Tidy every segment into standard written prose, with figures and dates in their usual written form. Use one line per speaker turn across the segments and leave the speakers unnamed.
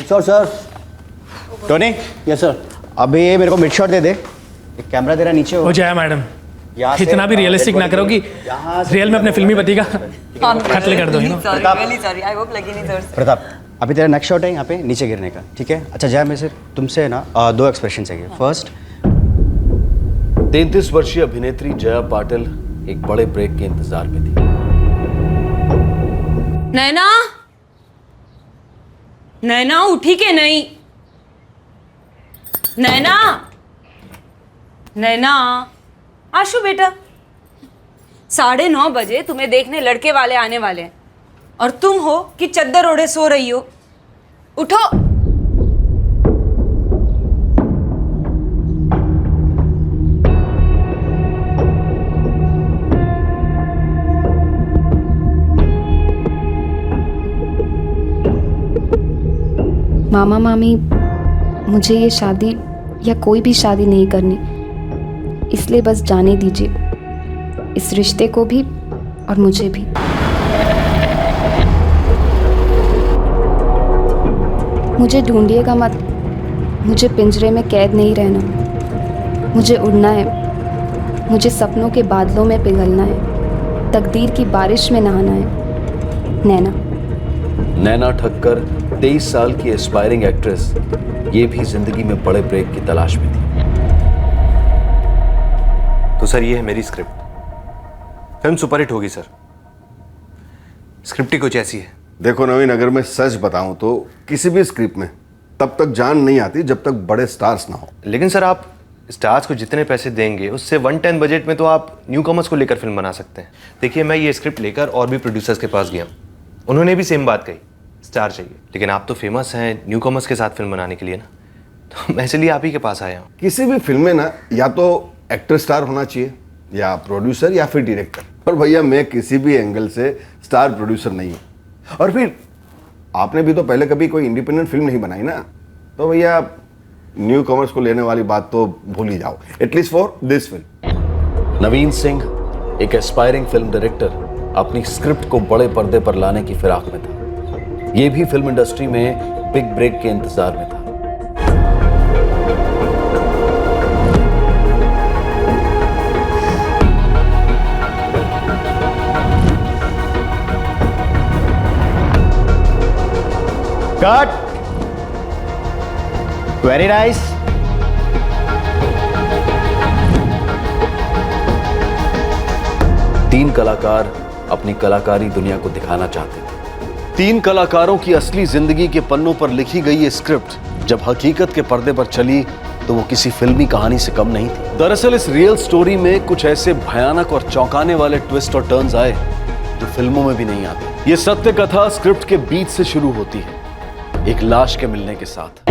Sure sir.
Tony.
Yes sir.
अभी मेरे को मिड शॉट दे दे। एक कैमरा तेरा नीचे
हो जाए मैडम, इतना भी रियलिस्टिक ना करो कि रियल में अपने फिल्मी पति का कत्ल कर दो।
प्रताप, अभी तेरा नेक्स्ट शॉट है यहाँ पे नीचे गिरने का, ठीक है? अच्छा जय, मैं सिर्फ तुमसे ना 2 एक्सप्रेशन चाहिए। फर्स्ट,
33 वर्षीय अभिनेत्री जया पाटिल एक बड़े ब्रेक के इंतजार में थी।
नैना, नैना उठी के नहीं? नैना, नैना, आशु बेटा, 9:30 बजे तुम्हें देखने लड़के वाले आने वाले हैं और तुम हो कि चद्दर ओढ़े सो रही हो। उठो।
मामा मामी, मुझे ये शादी या कोई भी शादी नहीं करनी, इसलिए बस जाने दीजिए इस रिश्ते को भी और मुझे भी। मुझे ढूंढिएगा मत, मुझे पिंजरे में कैद नहीं रहना। मुझे उड़ना है, मुझे सपनों के बादलों में पिघलना है, तकदीर की बारिश में नहाना है। नैना।
नैना ठक्कर 23 साल की एस्पायरिंग एक्ट्रेस, ये भी जिंदगी में बड़े ब्रेक की तलाश में थी।
तो सर ये है मेरी स्क्रिप्ट, फिल्म सुपरहिट होगी सर। स्क्रिप्ट ही कुछ ऐसी है।
देखो नवीन, अगर मैं सच बताऊं तो किसी भी स्क्रिप्ट में तब तक जान नहीं आती जब तक बड़े स्टार्स ना हो।
लेकिन सर आप स्टार्स को जितने पैसे देंगे उससे 110 बजट में तो आप न्यू कमर्स को लेकर फिल्म बना सकते हैं। देखिए मैं ये स्क्रिप्ट लेकर और भी प्रोड्यूसर्स के पास गया, उन्होंने भी सेम बात कही, स्टार चाहिए। लेकिन आप तो फेमस हैं न्यू कमर्स के साथ फिल्म बनाने के लिए ना, तो मैं इसलिए आप ही के पास आया हूँ।
किसी भी फिल्म में ना या तो एक्टर स्टार होना चाहिए या प्रोड्यूसर या फिर डायरेक्टर, और भैया मैं किसी भी एंगल से स्टार प्रोड्यूसर नहीं हूँ। और फिर आपने भी तो पहले कभी कोई इंडिपेंडेंट फिल्म नहीं बनाई ना, तो भैया न्यू कमर्स को लेने वाली बात तो भूल ही जाओ, एटलीस्ट फॉर दिस फिल्म।
नवीन सिंह एक एस्पायरिंग फिल्म डायरेक्टर अपनी स्क्रिप्ट को बड़े पर्दे पर लाने की फिराक में था। ये भी फिल्म इंडस्ट्री में बिग ब्रेक के इंतजार में था।
कट। Very nice.
तीन कलाकार अपनी कलाकारी दुनिया को दिखाना चाहते थे। 3 कलाकारों की असली जिंदगी के पन्नों पर लिखी गई ये स्क्रिप्ट जब हकीकत के पर्दे पर चली तो वो किसी फिल्मी कहानी से कम नहीं थी। दरअसल इस रियल स्टोरी में कुछ ऐसे भयानक और चौंकाने वाले ट्विस्ट और टर्न्स आए जो फिल्मों में भी नहीं आते। ये सत्य कथा स्क्रिप्ट के बीच से शुरू होती है, एक लाश के मिलने के साथ।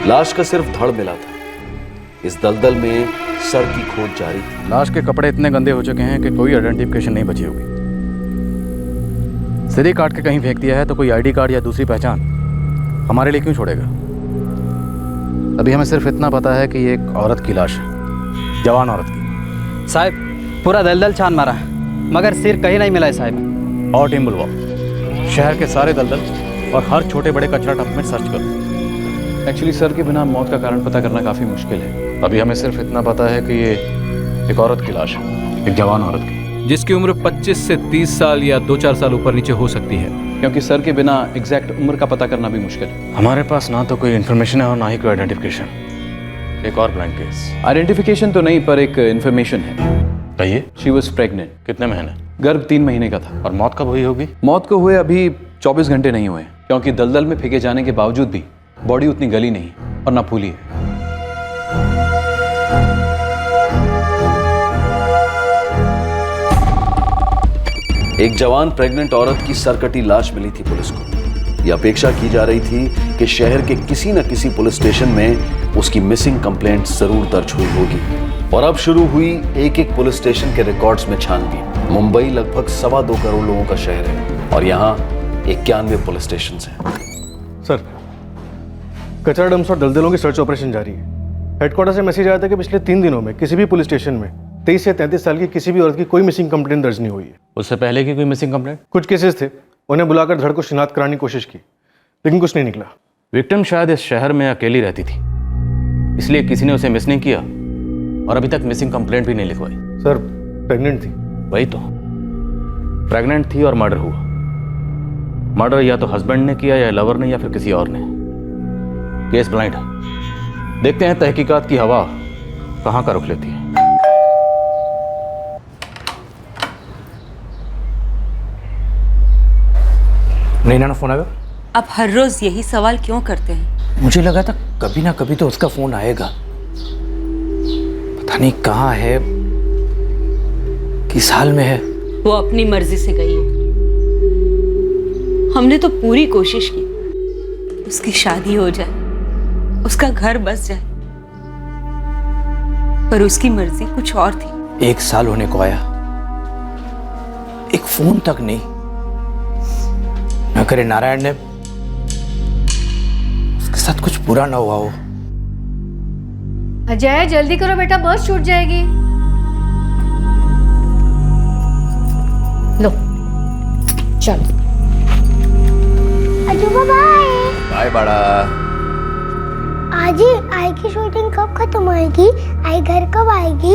लाश का सिर्फ धड़ मिला था। इस दलदल में सर की खोज जारी थी।
लाश के कपड़े इतने गंदे हो चुके हैं कि कोई आइडेंटिफिकेशन नहीं बची होगी। सिर ही काट के कहीं फेंक दिया है तो कोई आईडी कार्ड या दूसरी पहचान हमारे लिए क्यों छोड़ेगा? अभी हमें सिर्फ इतना पता है कि ये एक औरत की लाश है, जवान औरत की।
साहब पूरा दलदल छान मारा है मगर सिर कहीं नहीं मिला है साहब।
और टीम बुलवाओ, शहर के सारे दलदल और हर छोटे बड़े कचरा डंप में सर्च करो।
एक्चुअली सर के बिना मौत का कारण पता करना काफ़ी मुश्किल है।
अभी हमें सिर्फ इतना पता है कि ये एक औरत की लाश है, एक जवान औरत की।
जिसकी उम्र 25 से 30 साल या 2-4 साल ऊपर नीचे हो सकती है, क्योंकि सर के बिना एग्जैक्ट उम्र का पता करना भी मुश्किल है।
हमारे पास ना तो कोई इन्फॉर्मेशन है और ना ही कोई आइडेंटिफिकेशन। एक और ब्लाइंड केस।
आइडेंटिफिकेशन तो नहीं, पर एक इन्फॉर्मेशन है।
कहिए।
She was pregnant.
कितने महीने?
गर्भ 3 महीने का था।
और मौत कब हुई होगी?
मौत को हुए अभी 24 घंटे नहीं हुए, क्योंकि दलदल में फेंके जाने के बावजूद भी बॉडी उतनी गली नहीं और ना फूली है।
एक जवान प्रेग्नेंट औरत की सरकटी लाश मिली थी पुलिस को। यह अपेक्षा की जा रही थी कि शहर के किसी न किसी पुलिस स्टेशन में उसकी मिसिंग कंप्लेंट जरूर दर्ज हुई होगी। और अब शुरू हुई एक एक पुलिस स्टेशन के रिकॉर्ड्स में छानबीन। मुंबई लगभग 2.25 करोड़ लोगों का शहर है और यहाँ 91 पुलिस स्टेशन हैं।
सर, कचरा डंप्स और दलदलों की सर्च ऑपरेशन जारी है। हेडक्वार्टर से मैसेज आया था कि पिछले 3 दिनों में किसी भी पुलिस स्टेशन में 23 से 33 साल की किसी भी औरत की कोई मिसिंग कंप्लेंट दर्ज नहीं हुई है।
उससे पहले की कोई मिसिंग कंप्लेंट?
कुछ केसेस थे, उन्हें बुलाकर धड़ को शिनाख्त कराने की कोशिश की, लेकिन कुछ नहीं निकला।
विक्टिम शायद इस शहर में अकेली रहती थी, इसलिए किसी ने उसे मिस नहीं किया और अभी तक मिसिंग कंप्लेंट भी नहीं लिखवाई।
सर, प्रेग्नेंट थी।
वही तो, प्रेग्नेंट थी और मर्डर हुआ। मर्डर या तो हस्बैंड ने किया या लवर ने या फिर किसी और ने। केस ब्लाइंड है। देखते हैं तहकीकात की हवा कहां का रुख लेती है।
नैना ना फोन आएगा?
आप हर रोज यही सवाल क्यों करते हैं?
मुझे लगा था कभी ना कभी तो उसका फोन आएगा। पता नहीं कहाँ है, किस हाल में है।
वो अपनी मर्जी से गई है। हमने तो पूरी कोशिश की उसकी शादी हो जाए, उसका घर बस जाए, पर उसकी मर्जी कुछ और थी।
1 साल होने को आया, एक फोन तक नहीं। न करे नारायण ने उसके साथ कुछ बुरा ना हुआ हो।
अजय जल्दी करो बेटा, बस छूट जाएगी। लो चलो।
अजूबा बाय।
बाय बड़ा।
आज ही आई की शूटिंग कब खत्म होएगी? आई घर कब आएगी?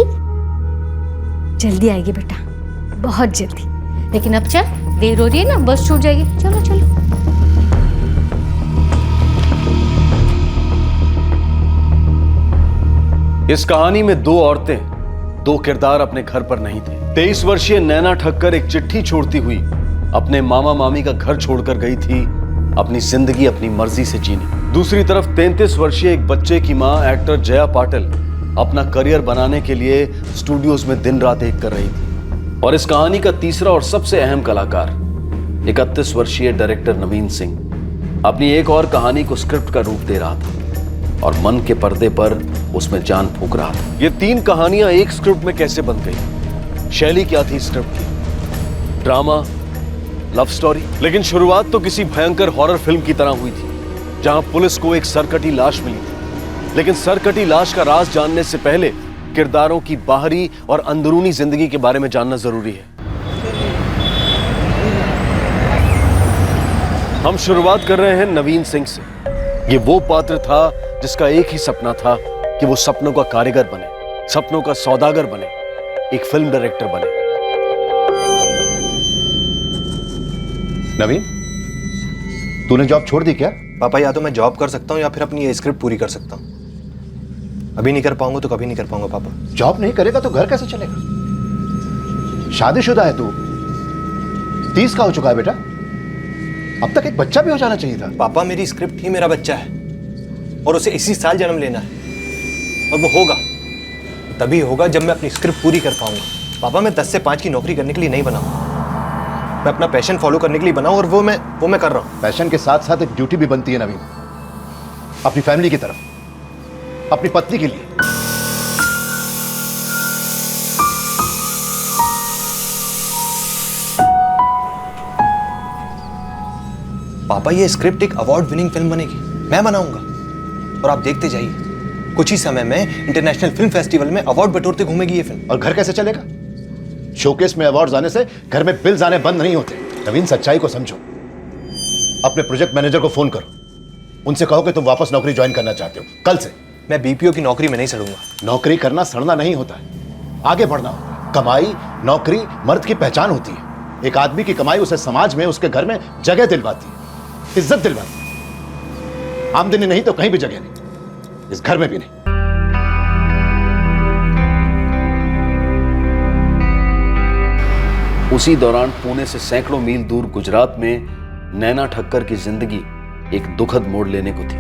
जल्दी आएगी बेटा, बहुत जल्दी। लेकिन अब चल, देर हो रही है ना, बस छूट जाएगी। चलो चलो।
इस कहानी में 2 औरतें, 2 किरदार अपने घर पर नहीं थे। 23 वर्षीय नैना ठक्कर एक चिट्ठी छोड़ती हुई अपने मामा मामी का घर छोड़कर गई थी अपनी जिंदगी अपनी मर्जी से जीने। दूसरी तरफ 33 वर्षीय एक बच्चे की मां एक्टर जया पाटिल अपना करियर बनाने के लिए स्टूडियोज में दिन रात एक कर रही थी। और इस कहानी का तीसरा और सबसे अहम कलाकार 31 वर्षीय डायरेक्टर नवीन सिंह अपनी एक और कहानी को स्क्रिप्ट का रूप दे रहा था और मन के पर्दे पर उसमें जान फूंक रहा था। ये 3 कहानियां एक स्क्रिप्ट में कैसे बन गई? शैली क्या थी स्क्रिप्ट की? Drama, love story? लेकिन शुरुआत तो किसी भयंकर हॉरर फिल्म की तरह हुई थी, जहां पुलिस को एक सरकटी लाश मिली थी। लेकिन सरकटी लाश का राज जानने से पहले किरदारों की बाहरी और अंदरूनी जिंदगी के बारे में जानना जरूरी है। हम शुरुआत कर रहे हैं नवीन सिंह से। ये वो पात्र था जिसका एक ही सपना था कि वो सपनों का कारीगर बने, सपनों का सौदागर बने, एक फिल्म डायरेक्टर बने।
नवीन, तूने जॉब छोड़ दी क्या?
पापा, या तो मैं जॉब कर सकता हूँ या फिर अपनी ये स्क्रिप्ट पूरी कर सकता हूँ। अभी नहीं कर पाऊंगा तो कभी नहीं कर पाऊंगा पापा।
जॉब नहीं करेगा तो घर कैसे चलेगा? शादीशुदा है तू, 30 का हो चुका है बेटा। अब तक एक बच्चा भी हो जाना चाहिए था।
पापा, मेरी स्क्रिप्ट ही मेरा बच्चा है और उसे इसी साल जन्म लेना है, और वो होगा तभी होगा जब मैं अपनी स्क्रिप्ट पूरी कर पाऊंगा। पापा, मैं 10 से 5 की नौकरी करने के लिए नहीं बना हूं, मैं अपना पैशन फॉलो करने के लिए बना हूं, और वो मैं कर रहा हूं।
पैशन के साथ साथ एक ड्यूटी भी बनती है नवीन, अपनी फैमिली की तरफ, अपनी पत्नी के लिए।
पापा, ये स्क्रिप्ट एक अवार्ड विनिंग फिल्म बनेगी, मैं बनाऊंगा, और आप देखते जाइए, कुछ ही समय में इंटरनेशनल फिल्म फेस्टिवल में अवार्ड बटोरते घूमेगी ये फिल्म।
और घर कैसे चलेगा? शोकेस में अवार्ड्स आने से घर में बिल्स आने बंद नहीं होते। नवीन, सच्चाई को समझो। अपने प्रोजेक्ट मैनेजर को फोन करो, उनसे कहो कि तुम वापस नौकरी ज्वाइन करना चाहते हो कल से।
मैं बीपीओ की नौकरी में नहीं सड़ूंगा।
नौकरी करना सड़ना नहीं होता है, आगे बढ़ना होता है। कमाई, नौकरी मर्द की पहचान होती है। एक आदमी की कमाई उसे समाज में, उसके घर में जगह दिलवाती है, इज्जत दिलवाती है। आमदनी नहीं तो कहीं भी जगह नहीं, इस घर में भी नहीं।
उसी दौरान पुणे से सैकड़ों मील दूर गुजरात में नैना ठक्कर की जिंदगी एक दुखद मोड़ लेने को थी।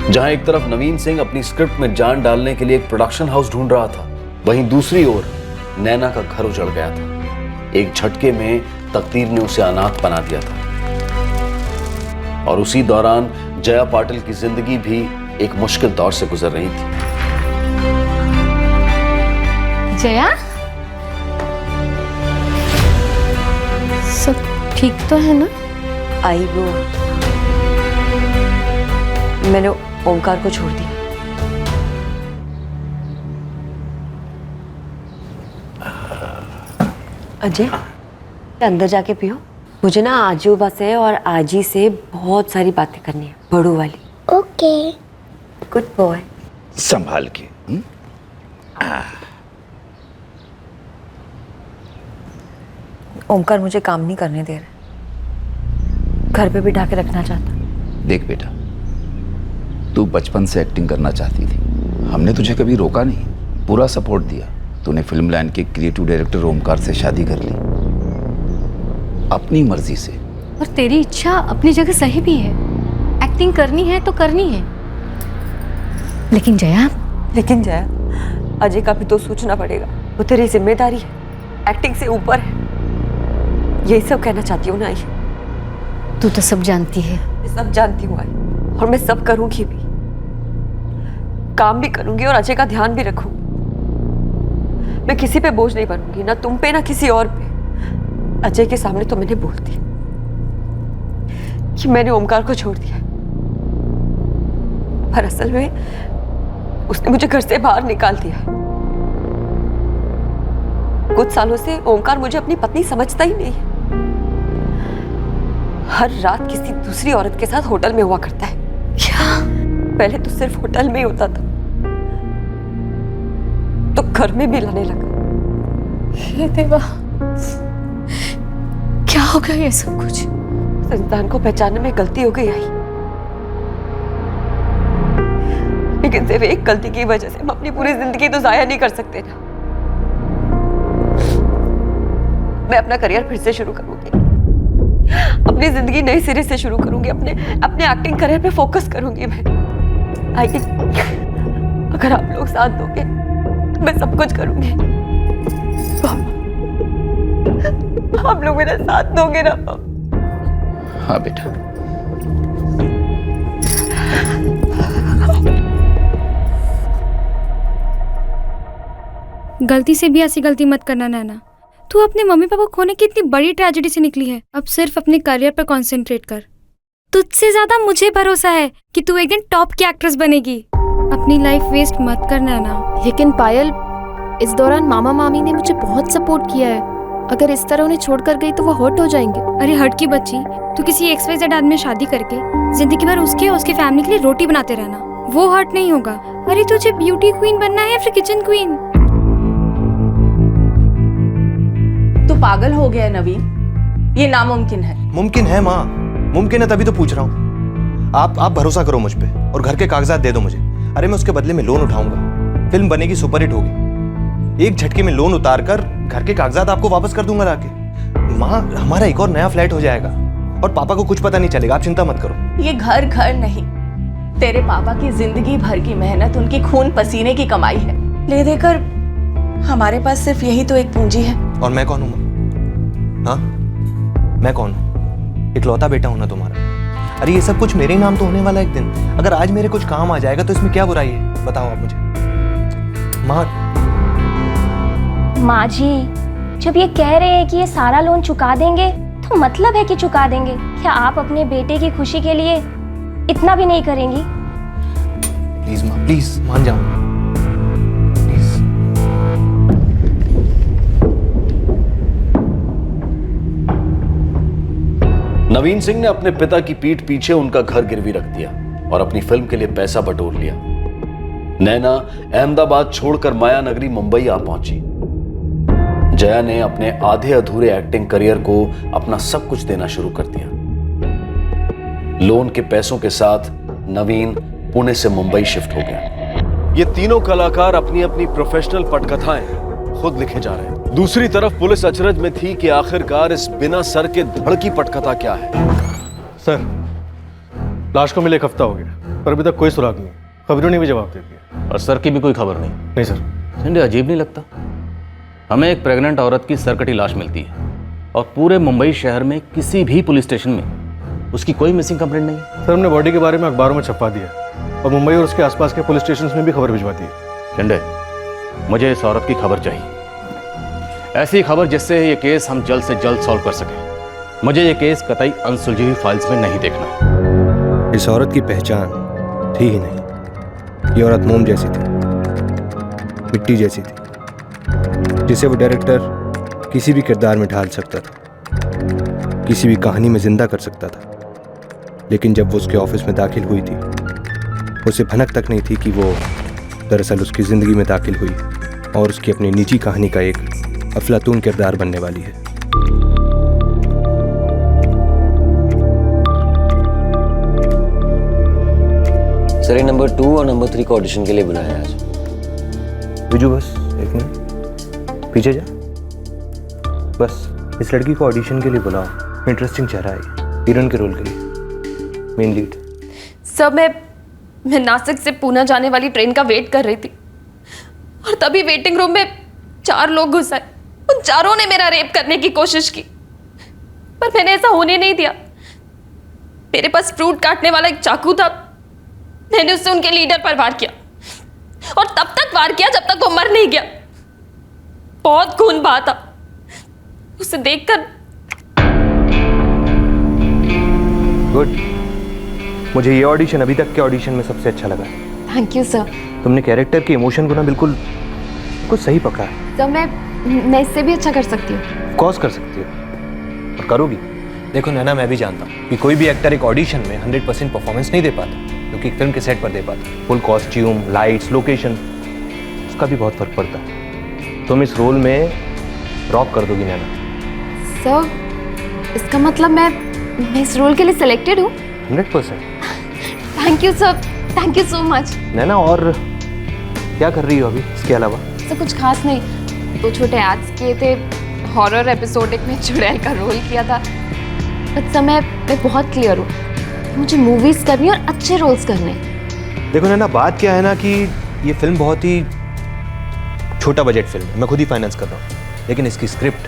जहां एक तरफ नवीन सिंह अपनी स्क्रिप्ट में जान डालने के लिए एक प्रोडक्शन हाउस ढूंढ रहा था, वहीं दूसरी ओर नैना का घर उजड़ गया था। एक झटके में तकदीर ने उसे अनाथ बना दिया था। और उसी दौरान जया पाटिल की जिंदगी भी एक मुश्किल दौर से गुजर रही थी।
जया, सब ठीक तो है ना?
आई वो, मैंने ओमकार को छोड़ दिया। अजय, अंदर जाके पियो। मुझे ना आजू से और आजी से बहुत सारी बातें करनी है, बड़ू वाली।
ओके।
Good boy.
संभाल के।
ओमकार मुझे काम नहीं करने दे रहा, घर पे बिठा के रखना चाहता।
देख बेटा, तू बचपन से एक्टिंग करना चाहती थी, हमने तुझे कभी रोका नहीं, पूरा सपोर्ट दिया। तूने फिल्म लाइन के क्रिएटिव डायरेक्टर ओमकार से शादी कर ली अपनी मर्जी से।
और तेरी इच्छा अपनी जगह सही भी है, एक्टिंग करनी है तो करनी है। लेकिन जया,
अजय का भी तो सोचना पड़ेगा, वो तेरी जिम्मेदारी है, एक्टिंग से ऊपर है। यही सब कहना चाहती हूँ ना आई।
तू तो सब जानती है।
मैं सब जानती हूँ आई, और मैं सब करूंगी भी, काम भी करूंगी और अजय का ध्यान भी रखूंगी। मैं किसी पे बोझ नहीं बनूंगी, ना तुम पे ना किसी और पे। अजय के सामने तो मैंने बोल दिया कि मैंने ओमकार को छोड़ दिया, पर असल में उसने मुझे घर से बाहर निकाल दिया। कुछ सालों से ओमकार मुझे अपनी पत्नी समझता ही नहीं है। हर रात किसी दूसरी औरत के साथ होटल में हुआ करता है। क्या? पहले तो सिर्फ होटल में ही होता था, तो घर में भी लाने लगा।
हे देवा, क्या हो गया ये सब कुछ?
उस इंसान को पहचानने में गलती हो गई आई, लेकिन सिर्फ एक गलती की वजह से हम अपनी पूरी जिंदगी तो जाया नहीं कर सकते ना। मैं अपना करियर फिर से शुरू करूंगी, अपनी जिंदगी नए सिरे से शुरू करूंगी, अपने एक्टिंग करियर पे फोकस करूंगी मैं। आई, अगर आप लोग साथ दोगे तो मैं सब कुछ करूंगी। आप लोग मेरा साथ दोगे ना?
हाँ बेटा।
गलती से भी ऐसी गलती मत करना नैना। तू अपने मम्मी पापा को खोने की इतनी बड़ी ट्रेजेडी से निकली है, अब सिर्फ अपने करियर पर कंसंट्रेट कर। तुझसे ज्यादा मुझे भरोसा है कि तू एक दिन टॉप की एक्ट्रेस बनेगी। अपनी लाइफ वेस्ट मत कर नैना।
लेकिन पायल, इस दौरान मामा मामी ने मुझे बहुत सपोर्ट किया है। अगर इस तरह उन्हें छोड़कर गई तो वो हर्ट हो जाएंगे।
अरे हर्ट की बच्ची, तू किसी XYZ आदमी में शादी करके जिंदगी भर उसके और उसके फैमिली के लिए रोटी बनाते रहना, वो हर्ट नहीं होगा। अरे तुझे ब्यूटी क्वीन बनना है या फिर किचन क्वीन?
तू पागल हो गया नवीन, ये नामुमकिन है।
मुमकिन है माँ, मुमकिन है, तभी तो पूछ रहा हूँ। आप भरोसा करो मुझ पे और घर के कागजात दे दो मुझे। अरे मैं उसके बदले में लोन उठाऊंगा, फिल्म बनेगी, सुपरहिट होगी। एक झटके में लोन उतार कर घर के कागजात आपको वापस कर दूंगा लाके। माँ, हमारा एक और नया फ्लैट हो जाएगा और पापा को कुछ पता नहीं चलेगा, आप चिंता मत करो।
ये घर नहीं, तेरे पापा की जिंदगी भर की मेहनत, उनकी खून पसीने की कमाई है। ले देकर हमारे पास सिर्फ यही तो एक पूंजी है।
और मैं कौन हूँ? हाँ, मैं कौन हूँ? इकलौता बेटा हूं ना तुम्हारा। अरे ये सब कुछ मेरे ही नाम तो होने वाला एक दिन। अगर आज मेरे कुछ काम आ जाएगा तो इसमें क्या बुराई है, बताओ आप मुझे।
माँ जी, जब ये कह रहे हैं कि ये सारा लोन चुका देंगे तो मतलब है कि चुका देंगे। क्या आप अपने बेटे की खुशी के लिए इतना भी नहीं करेंगी?
प्लीज माँ, प्लीज मान जाओ।
नवीन सिंह ने अपने पिता की पीठ पीछे उनका घर गिरवी रख दिया और अपनी फिल्म के लिए पैसा बटोर लिया। नैना अहमदाबाद छोड़कर माया नगरी मुंबई आ पहुंची। जया ने अपने आधे अधूरे एक्टिंग करियर को अपना सब कुछ देना शुरू कर दिया। लोन के पैसों के साथ नवीन पुणे से मुंबई शिफ्ट हो गया। ये तीनों कलाकार अपनी अपनी प्रोफेशनल पटकथाएं खुद लिखे जा रहे हैं। दूसरी तरफ पुलिस अचरज में थी कि आखिरकार इस बिना सर के धड़ की पटकथा क्या है।
सर, लाश को मिले 1 हफ्ता हो गया पर अभी तक कोई सुराग नहीं। खबरों ने भी जवाब दे दिया
और सर की भी कोई खबर नहीं।
नहीं सर।
संजय, अजीब नहीं लगता? हमें एक प्रेग्नेंट औरत की सरकटी लाश मिलती है और पूरे मुंबई शहर में किसी भी पुलिस स्टेशन में उसकी कोई मिसिंग कंप्लेंट नहीं है।
सर, हमने बॉडी के बारे में अखबारों में छपवा दिया और मुंबई और उसके आसपास के पुलिस स्टेशन में भी खबर भिजवा दी है।
संजय, मुझे इस औरत की खबर चाहिए, ऐसी खबर जिससे ये केस हम जल्द से जल्द सॉल्व कर सकें। मुझे ये केस कतई अनसुलझी हुई फाइल्स में नहीं देखना।
इस औरत की पहचान थी ही नहीं। ये औरत मोम जैसी थी, मिट्टी जैसी थी, जिसे वो डायरेक्टर किसी भी किरदार में ढाल सकता था, किसी भी कहानी में जिंदा कर सकता था। लेकिन जब वो उसके ऑफिस में दाखिल हुई थी, उसे भनक तक नहीं थी कि वो दरअसल उसकी ज़िंदगी में दाखिल हुई और उसकी अपनी निजी कहानी का एक अफलातून किरदार बनने वाली है।
सर, नंबर 2 और नंबर 3 को ऑडिशन के लिए बुलाया है आज।
बिजू, बस 1 मिनट पीछे जा। बस इस लड़की को ऑडिशन के लिए बुलाओ। इंटरेस्टिंग चेहरा है, हीरोइन के रोल के लिए, मेन लीड।
सर, मैं नासिक से पूना जाने वाली ट्रेन का वेट कर रही थी और तभी वेटिंग रूम में 4 लोग घुस आए। उन चारों ने मेरा रेप करने की कोशिश की पर मैंने ऐसा होने नहीं दिया। मेरे पास फ्रूट काटने वाला एक चाकू था। मैंने उससे उनके लीडर पर वार किया और तब तक वार किया जब तक वो मर नहीं गया। बहुत खून बहा था। उसे देखकर
गुड। मुझे ये ऑडिशन अभी तक के ऑडिशन में सबसे अच्छा लगा।
Thank you sir.
तुमने कैरेक्टर के इमोशन को ना बिल्कुल कुछ सही पकड़ा है।
सर, मैं इससे भी अच्छा कर सकती हूँ।
ऑफ कोर्स कर सकती हो और करोगी। देखो नैना, मैं भी जानता हूँ कि कोई भी एक्टर एक ऑडिशन में 100% परफॉर्मेंस नहीं दे पाता, क्योंकि फिल्म के सेट पर दे पाता। फुल कॉस्ट्यूम, लाइट्स, लोकेशन, उसका भी बहुत फर्क पड़ता है। तुम इस रोल में रॉक कर दोगी नैना।
सर, इसका मतलब मैं इस रोल के लिए सिलेक्टेड हूँ?
100%।
Thank you sir, thank you so much.
Naina, और क्या कर रही हो अभी इसके अलावा?
सर, कुछ खास नहीं। 2 छोटे एड्स किए थे, हॉरर एपिसोडिक में चुड़ैल का रोल किया था। बट सर, मैं बहुत क्लियर हूँ, मुझे मूवीज करनी और अच्छे रोल्स करने।
देखो नैना, बात क्या है ना कि ये फिल्म बहुत ही छोटा बजट फिल्म है, मैं खुद ही फाइनेंस कर रहा हूँ, लेकिन इसकी स्क्रिप्ट,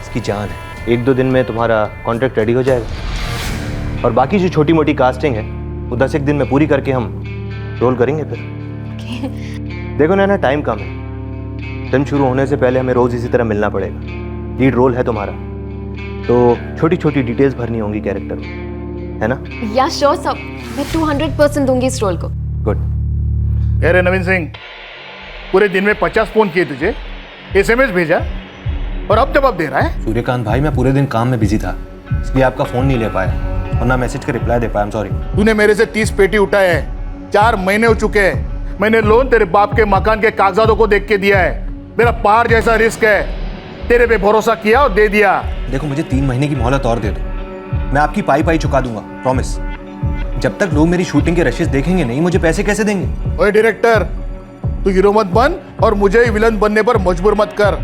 इसकी जान है। 1-2 दिन में तुम्हारा कॉन्ट्रैक्ट रेडी हो जाएगा और बाकी जो छोटी मोटी कास्टिंग है वो 10-1 दिन में पूरी करके हम रोल करेंगे फिर। देखो नैना, टाइम कम है। फिल्म शुरू होने से पहले हमें रोज इसी तरह मिलना पड़ेगा। लीड रोल है तुम्हारा, तो छोटी छोटी डिटेल्स भरनी होंगी कैरेक्टर में, है ना?
या श्योर सर, मैं 200% दूंगी इस रोल को।
गुड।
कह रहे नवीन सिंह, पूरे दिन में 50 फोन किए तुझे, SMS भेजा और अब जवाब दे रहा है?
सूर्यकांत भाई, मैं पूरे दिन काम में बिजी था, इसलिए आपका फोन नहीं ले पाया और ना मैसेज का रिप्लाई दे पाया। I am sorry.
तूने मेरे से 30 पेटी उठाए हैं, 4 महीने हो चुके हैं। मैंने लोन तेरे बाप के मकान के कागजातों को देख के दिया है। मेरा पहाड़ जैसा रिस्क है, तेरे पे भरोसा किया और दे दिया।
देखो, मुझे 3 महीने की मोहलत और दे दो, मैं आपकी पाई चुका दूंगा, प्रॉमिस। जब तक लोग मेरी शूटिंग के रशेस देखेंगे नहीं, मुझे पैसे कैसे देंगे?
ओए डायरेक्टर, तू हीरो मत बन और मुझे ही विलन बनने पर मजबूर मत कर।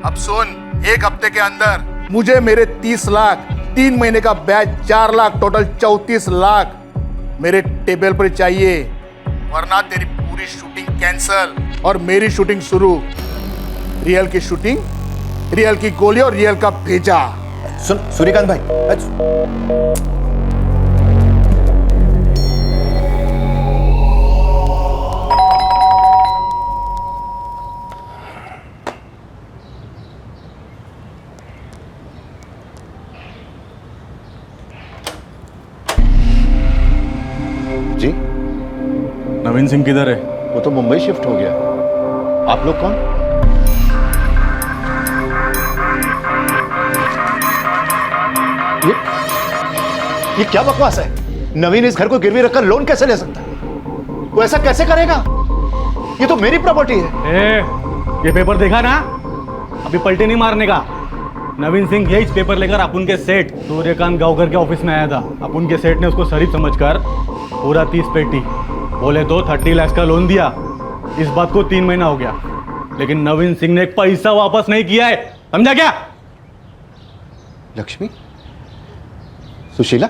अब सुन, 1 हफ्ते के अंदर मुझे मेरे 30 लाख, 3 महीने का बैच 4 लाख, टोटल 34 लाख मेरे टेबल पर चाहिए, वरना तेरी पूरी शूटिंग कैंसल और मेरी शूटिंग शुरू। रियल की शूटिंग, रियल की गोली और रियल का भेजा।
सुन सूर्यकांत भाई,
नवीन सिंह किधर है?
वो तो मुंबई शिफ्ट हो गया। आप लोग कौन? ये क्या बकवास है? नवीन इस घर को गिरवी रखकर लोन कैसे ले सकता है? वो ऐसा कैसे करेगा? ये तो मेरी प्रॉपर्टी है।
ये पेपर देखा ना? अभी पलटी नहीं मारने का। नवीन सिंह यही पेपर लेकर अपुन के सेठ सूर्यकांत गांवकर के ऑफिस में आया था। अपुन के सेठ ने उसको शरीफ समझकर पूरा 30 पेटी बोले तो 30 लाख का लोन दिया। इस बात को 3 महीना हो गया, लेकिन नवीन सिंह ने एक पैसा वापस नहीं किया है। समझा क्या?
लक्ष्मी, सुशीला,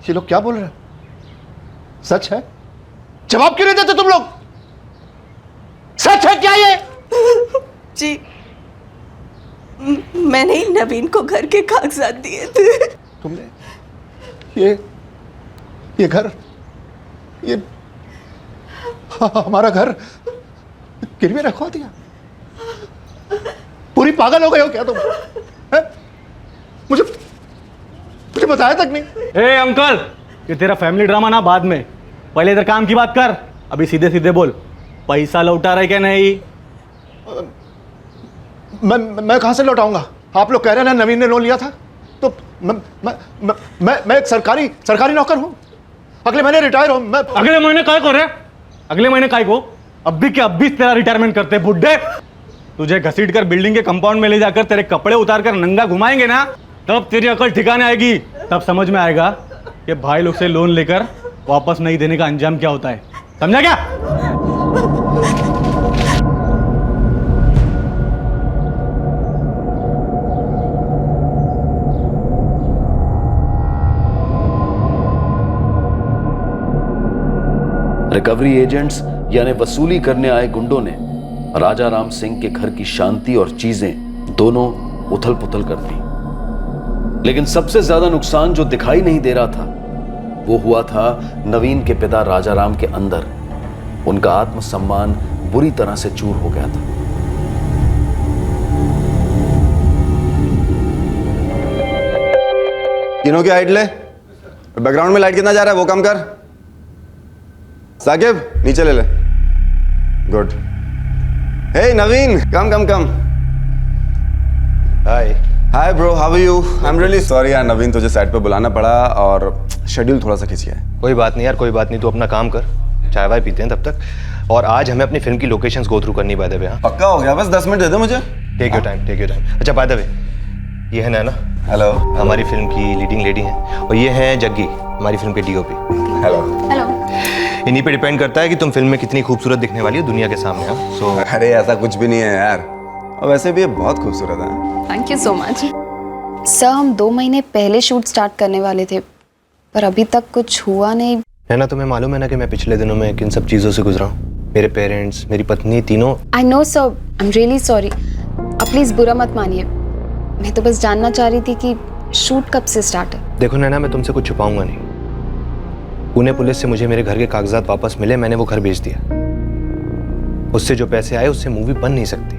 ये लोग क्या बोल रहे हैं? सच है? जवाब क्यों नहीं देते तुम लोग? सच है क्या ये?
जी, मैंने ही नवीन को घर के कागजात दिए थे।
तुमने ये घर, ये हमारा घर गिरवी रखवा दिया? पूरी पागल हो गए हो क्या तुम? है? मुझे बताया तक नहीं।
ए अंकल, ये तेरा फैमिली ड्रामा ना बाद में, पहले इधर काम की बात कर। अभी सीधे सीधे बोल, पैसा लौटा रहा है क्या नहीं?
मैं कहां से लौटाऊंगा? आप लोग कह रहे हैं ना नवीन ने लोन लिया था, तो मैं एक सरकारी नौकर हूं। अगले महीने रिटायर हूं मैं।
अगले महीने काय को रे? अगले महीने काय को? अभी के अभी तेरा रिटायरमेंट करते बुड्ढे। तुझे घसीट कर बिल्डिंग के कंपाउंड में ले जाकर तेरे कपड़े उतार कर नंगा घुमाएंगे ना, तब तेरी अकल ठिकाने आएगी। तब समझ में आएगा कि भाई लोग से लोन लेकर वापस नहीं देने का अंजाम क्या होता है। समझा क्या?
रिकवरी एजेंट्स यानी वसूली करने आए गुंडों ने राजा राम सिंह के घर की शांति और चीजें दोनों उथल पुथल कर दी। लेकिन सबसे ज्यादा नुकसान जो दिखाई नहीं दे रहा था वो हुआ था नवीन के पिता राजाराम के अंदर। उनका आत्मसम्मान बुरी तरह से चूर हो गया था।
तीनों की हाइट ले। बैकग्राउंड में लाइट कितना जा रहा है वो कम कर। साकिब नीचे ले ले। Good. Hey Naveen, come. Hi hi bro, how are you? I am really sorry यार नवीन, तुझे साइड पे बुलाना पड़ा और शेड्यूल थोड़ा सा खिंच गया है।
कोई बात नहीं यार, कोई बात नहीं, तू अपना काम कर, चाय वाय पीते हैं तब तक। और आज हमें अपनी फिल्म की लोकेशंस गो थ्रू करनी बाय द वे।
पक्का हो गया? बस 10 मिनट दे दो मुझे।
Take your time. अच्छा बाय द वे, ये है नैना,
हेलो,
हमारी फिल्म की लीडिंग लेडी हैं, और ये है जग्गी, हमारी फिल्म के डीओपी।
हेलो।
इन्हीं पे डिपेंड करता है कि तुम फिल्म में कितनी खूबसूरत दिखने वाली हो दुनिया के सामने। सो
अरे ऐसा कुछ भी नहीं है यार, और वैसे भी ये बहुत खूबसूरत है।
Thank you so much sir. हम 2 महीने पहले शूट स्टार्ट करने वाले थे, पर अभी तक कुछ हुआ नहीं।
है ना, तुम्हें मालूम है ना कि मैं पिछले दिनों में किन सब चीज़ों से गुजरा हूँ। मेरे पेरेंट्स, मेरी पत्नी, तीनों।
I know sir, I am really sorry. अब प्लीज़ बुरा मत मानिए, मैं तो बस जानना चाह रही थी कि शूट कब से स्टार्ट है।
देखो नैना, मैं तुमसे कुछ छुपाऊंगा नहीं। पुणे पुलिस से मुझे मेरे घर के कागजात वापस मिले, मैंने वो घर बेच दिया। उससे जो पैसे आए उससे मूवी बन नहीं सकती।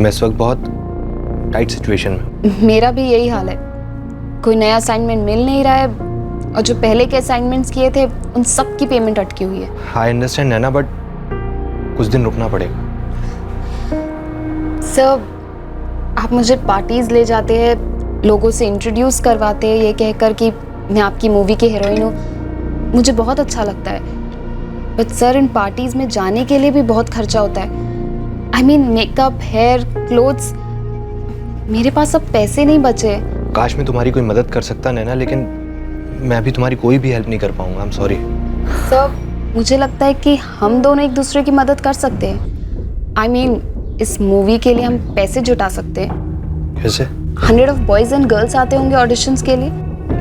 मैं इस वक्त बहुत टाइट सिचुएशन में।
मेरा भी यही हाल है, कोई नया असाइनमेंट मिल नहीं रहा है, और जो पहले के असाइनमेंट्स किए थे उन सब की पेमेंट अटकी हुई है।
आई अंडरस्टैंड नैना, बट कुछ दिन रुकना पड़ेगा।
सर, आप मुझे पार्टीज ले जाते हैं, लोगों से इंट्रोड्यूस करवाते हैं ये कहकर कि मैं आपकी मूवी की हीरोइन हूँ, मुझे बहुत अच्छा लगता है। बट सर, इन पार्टीज में जाने के लिए भी बहुत खर्चा होता है। I mean makeup, hair, clothes. मेरे पास अब पैसे नहीं बचे।
काश मैं तुम्हारी कोई मदद कर सकता नैना, लेकिन मैं अभी तुम्हारी कोई भी हेल्प नहीं कर पाऊंगा। I am sorry.
सर, मुझे लगता है कि हम दोनों एक दूसरे की मदद कर सकते हैं। आई मीन इस मूवी के लिए हम पैसे जुटा सकते हैं।
कैसे?
100 ऑफ बॉयज एंड गर्ल्स आते होंगे ऑडिशंस के लिए।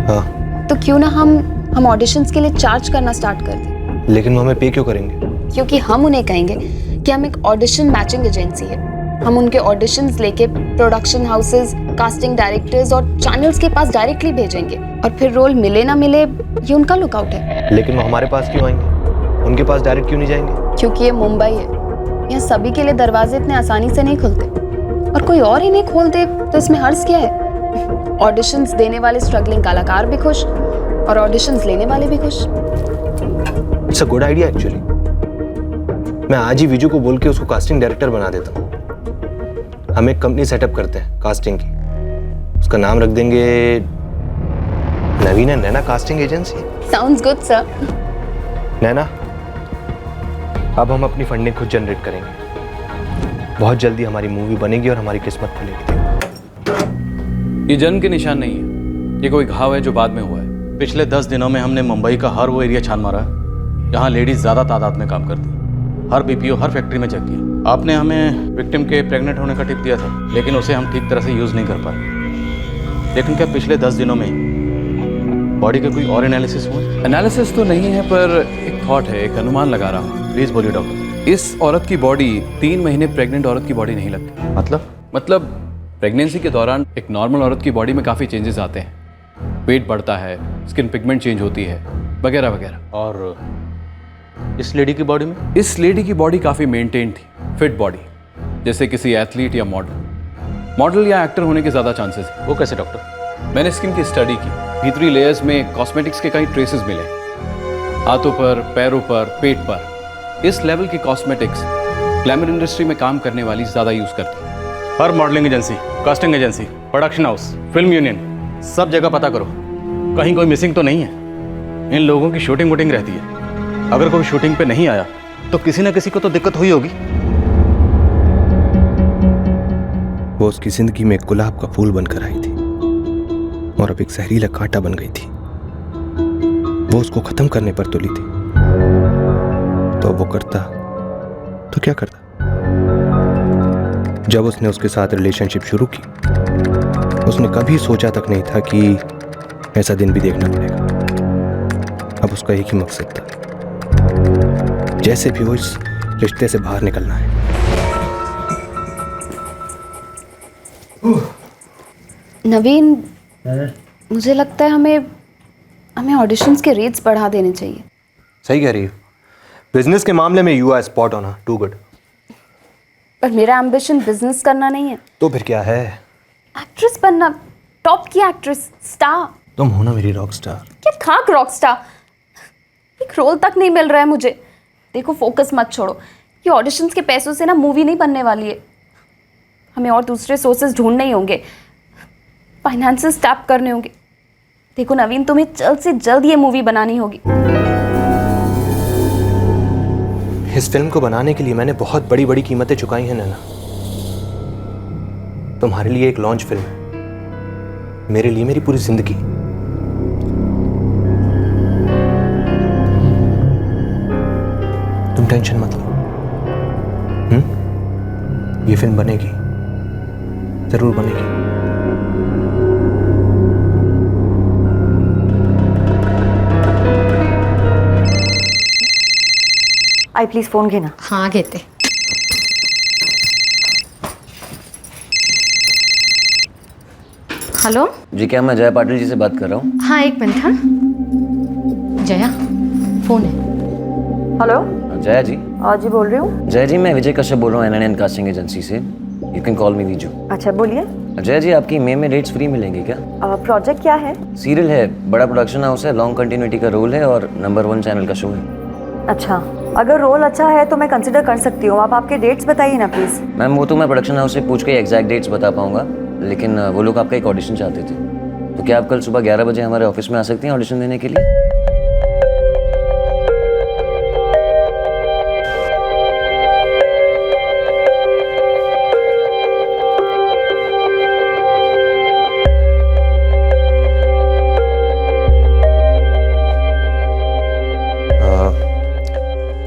हाँ।
तो क्यों ना हम ऑडिशंस के लिए चार्ज करना स्टार्ट कर दें।
लेकिन वो हमें पे क्यों करेंगे?
क्योंकि हम उन्हें कहेंगे कि हम एक ऑडिशन मैचिंग एजेंसी है। हम उनके ऑडिशंस लेके प्रोडक्शन हाउसेस, कास्टिंग डायरेक्टर्स और चैनल्स के पास डायरेक्टली भेजेंगे, और फिर रोल मिले ना मिले ये उनका लुकआउट है।
लेकिन वो हमारे पास क्यों आएंगे? उनके पास डायरेक्ट क्यों नहीं जाएंगे?
क्योंकि ये मुंबई है, यहाँ सभी के लिए दरवाजे इतने आसानी से नहीं खुलते, और कोई और इन्हें खोल दे तो इसमें हर्ज क्या है। ऑडिशंस देने वाले स्ट्रगलिंग कलाकार भी खुश और ऑडिशंस लेने वाले भी खुश।
It's a good idea actually. मैं आज ही विजू को बोल के उसको कास्टिंग डायरेक्टर बना देता हूँ। हम एक कंपनी सेटअप करते हैं कास्टिंग की, उसका नाम रख देंगे Naveen and Naina casting agency.
Sounds good sir.
Naina, अब हम अपनी फंडिंग खुद जनरेट करेंगे। बहुत जल्दी हमारी मूवी बनेगी और हमारी किस्मत खुलेगी।
ये जन्म के निशान नहीं है, ये कोई घाव है जो बाद में हुआ है।
पिछले 10 दिनों में हमने मुंबई का हर वो एरिया छान मारा है जहाँ लेडीज ज़्यादा तादाद में काम करती हैं। हर बीपीओ, हर फैक्ट्री में चेक किया। आपने हमें विक्टिम के प्रेग्नेंट होने का टिप दिया था, लेकिन उसे हम ठीक तरह से यूज़ नहीं कर पाए। लेकिन क्या पिछले 10 दिनों में बॉडी के कोई और एनालिसिस हुए?
एनालिसिस तो नहीं है, पर एक थॉट है, एक अनुमान लगा रहा हूँ।
प्लीज़ बोलिए डॉक्टर।
इस औरत की बॉडी 3 महीने प्रेग्नेंट औरत की बॉडी नहीं लगती। मतलब प्रेगनेंसी के दौरान एक नॉर्मल औरत की बॉडी में काफ़ी चेंजेस आते हैं। वेट बढ़ता है, स्किन पिगमेंट चेंज होती है, वगैरह वगैरह।
और इस लेडी की बॉडी में?
इस लेडी की बॉडी काफ़ी मेंटेन थी, फिट बॉडी, जैसे किसी एथलीट या मॉडल या एक्टर होने के ज़्यादा चांसेस हैं।
वो कैसे डॉक्टर?
मैंने स्किन की स्टडी की, भीतरी लेयर्स में कॉस्मेटिक्स के कई ट्रेसेस मिले, हाथों पर, पैरों पर, पेट पर। इस लेवल की कॉस्मेटिक्स ग्लैमर इंडस्ट्री में काम करने वाली ज़्यादा यूज़ करती है।
हर modelling agency, casting agency, production house, film union, सब जगह पता करो, कहीं कोई मिसिंग तो नहीं है। इन लोगों की शूटिंग वूटिंग रहती है। अगर कोई शूटिंग पे नहीं आया तो किसी न किसी को तो दिक्कत हुई होगी।
वो उसकी जिंदगी में एक गुलाब का फूल बनकर आई थी और अब एक जहरीला कांटा बन गई थी। वो उसको खत्म करने पर तुली थी, तो वो करता तो क्या करता? जब उसने उसके साथ रिलेशनशिप शुरू की, उसने कभी सोचा तक नहीं था कि ऐसा दिन भी देखना पड़ेगा। अब उसका एक ही मकसद था, जैसे भी हो इस रिश्ते से बाहर निकलना है।
नवीन, मुझे लगता है हमें ऑडिशंस के रेट्स बढ़ा देने चाहिए।
सही कह रही हो। बिजनेस के मामले में you are spot on, too good.
पर मेरा एम्बिशन बिजनेस करना नहीं है।
तो फिर क्या है?
एक्ट्रेस बनना, टॉप की एक्ट्रेस, स्टार।
तुम हो ना मेरी रॉक स्टार।
क्या खाक रॉक स्टार? एक रोल तक नहीं मिल रहा है मुझे। देखो, फोकस मत छोड़ो। ये ऑडिशंस के पैसों से ना मूवी नहीं बनने वाली है। हमें और दूसरे सोर्सेज ढूंढने ही होंगे, फाइनेंसेस टैप करने होंगे। देखो नवीन, तुम्हें जल्द से जल्द ये मूवी बनानी होगी।
इस फिल्म को बनाने के लिए मैंने बहुत बड़ी बड़ी कीमतें चुकाई हैं नैना। तुम्हारे लिए एक लॉन्च फिल्म है, मेरे लिए मेरी पूरी जिंदगी। तुम टेंशन मत लो। ये फिल्म बनेगी, जरूर बनेगी।
आई प्लीज फोन घे ना।
हाँ घेते। हेलो
जी, क्या मैं जया पाटिल जी से बात कर रहा हूँ?
हाँ, एक मिनट। हाँ जया, फोन है।
हेलो
जया जी।
हाँ जी, बोल रही हूँ।
जया जी, मैं विजय कश्यप बोल रहा हूँ NNN कास्टिंग एजेंसी से। यू कैन कॉल मी विजू।
अच्छा, बोलिए।
जया जी, आपकी मई में डेट्स फ्री मिलेंगी क्या?
प्रोजेक्ट क्या है?
सीरियल है, बड़ा प्रोडक्शन हाउस है, लॉन्ग कंटिन्यूटी का रोल है और नंबर 1 चैनल का शो है।
अच्छा, अगर रोल अच्छा है तो मैं कंसिडर कर सकती हूँ। आप आपके डेट्स बताइए ना प्लीज।
मैम, वो तो मैं प्रोडक्शन हाउस से पूछ के एग्जैक्ट डेट्स बता पाऊंगा, लेकिन वो लोग आपका एक ऑडिशन चाहते थे। तो क्या आप कल सुबह 11 बजे हमारे ऑफिस में आ सकती हैं ऑडिशन देने के लिए?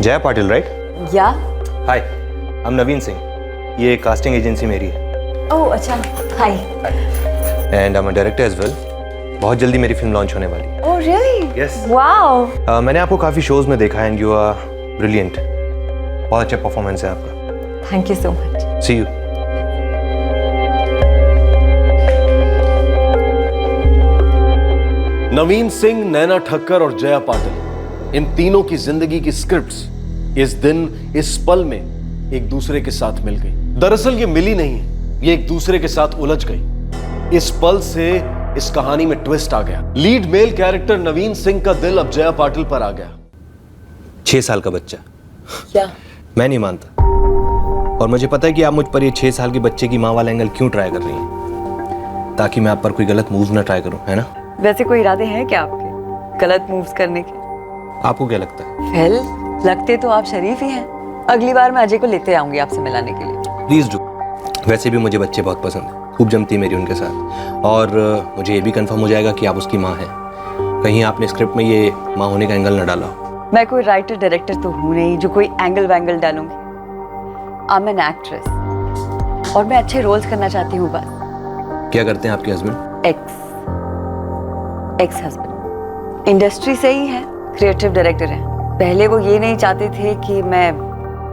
जया पाटिल, राइट?
या
हाय, आई एम नवीन सिंह। ये कास्टिंग एजेंसी मेरी है।
ओह अच्छा, hi.
And I am a director as well. बहुत जल्दी मेरी फिल्म लॉन्च होने वाली है।
Oh really?
यस।
वाओ।
मैंने आपको काफ़ी शोज में देखा है एंड यू आर ब्रिलियंट। बहुत अच्छा परफॉर्मेंस है आपका।
Thank you so much.
See you.
Naveen Singh, Naina Thakkar और जया पाटिल, इन तीनों की जिंदगी की स्क्रिप्ट्स इस दिन, इस पल में एक दूसरे के साथ मिल गई। दरअसल ये मिली नहीं, ये एक दूसरे के साथ उलझ गई। इस पल से इस कहानी में ट्विस्ट आ गया। लीड मेल कैरेक्टर नवीन सिंह का दिल अब जया पाटिल पर आ गया।
6 साल का बच्चा।
क्या?
मैं नहीं मानता, और मुझे पता है कि आप मुझ पर ये 6 साल के बच्चे की माँ वाला एंगल क्यों ट्राई कर रही हैं, ताकि मैं आप पर कोई गलत मूव ना ट्राई करूं, है ना?
वैसे कोई इरादे हैं क्या आपके गलत मूव्स करने के?
आपको क्या लगता है?
वेल, लगते तो आप शरीफ ही हैं। अगली बार मैं अजय को लेते आऊंगी आपसे मिलाने के लिए।
Please do. वैसे भी मुझे बच्चे बहुत पसंद हैं, खूब जमती है मेरी उनके साथ, और मुझे ये भी कंफर्म हो जाएगा कि आप उसकी माँ हैं। कहीं आपने स्क्रिप्ट में ये माँ होने का एंगल न डाला हो।
मैं कोई राइटर डायरेक्टर तो हूँ नहीं जो कोई एंगल वैंगल डालूंगी। आई एम एन एक्ट्रेस और मैं अच्छे रोल्स करना चाहती हूँ बस।
क्या करते हैं आपके हस्बैंड?
एक्स हस्बैंड इंडस्ट्री से ही है, क्रिएटिव डायरेक्टर हैं। पहले वो ये नहीं चाहते थे कि मैं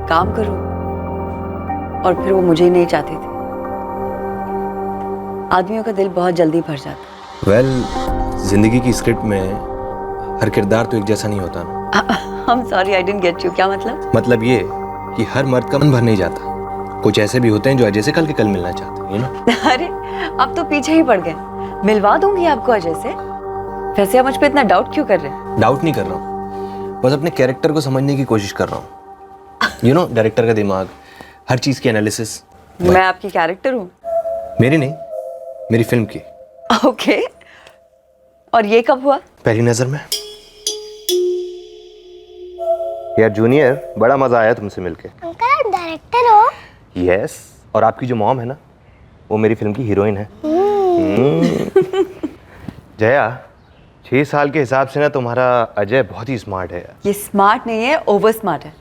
काम करूं, और फिर वो मुझे ही नहीं चाहते थे। आदमियों का दिल बहुत जल्दी भर जाता।
वेल, जिंदगी की स्क्रिप्ट में हर किरदार तो एक जैसा नहीं होता ना।
I am sorry, I didn't get you. क्या मतलब?
मतलब ये कि हर मर्द का मन भर नहीं जाता। कुछ ऐसे भी होते हैं जो अजय से कल के कल मिलना चाहते हैं, यू नो।
अरे अब तो पीछे ही पड़ गए। मिलवा दूंगी आपको अजय से। वैसे आप मुझ पे इतना डाउट क्यों कर रहे हैं?
डाउट नहीं कर रहा हूँ, बस अपने कैरेक्टर को समझने की कोशिश कर रहा हूँ। यू नो, डायरेक्टर का दिमाग, हर चीज की एनालिसिस।
मैं आपकी कैरेक्टर हूँ?
मेरी नहीं, मेरी फिल्म की।
ओके। और ये कब हुआ?
पहली नजर में। यार जूनियर, बड़ा मजा आया तुमसे मिलके।
अंकल आप डायरेक्टर हो?
यस, और आपकी जो मॉम है ना, वो मेरी फिल्म की हीरोइन है। जया, 6 साल के हिसाब से ना तुम्हारा अजय बहुत ही स्मार्ट है।
ये स्मार्ट नहीं है, ओवर स्मार्ट है।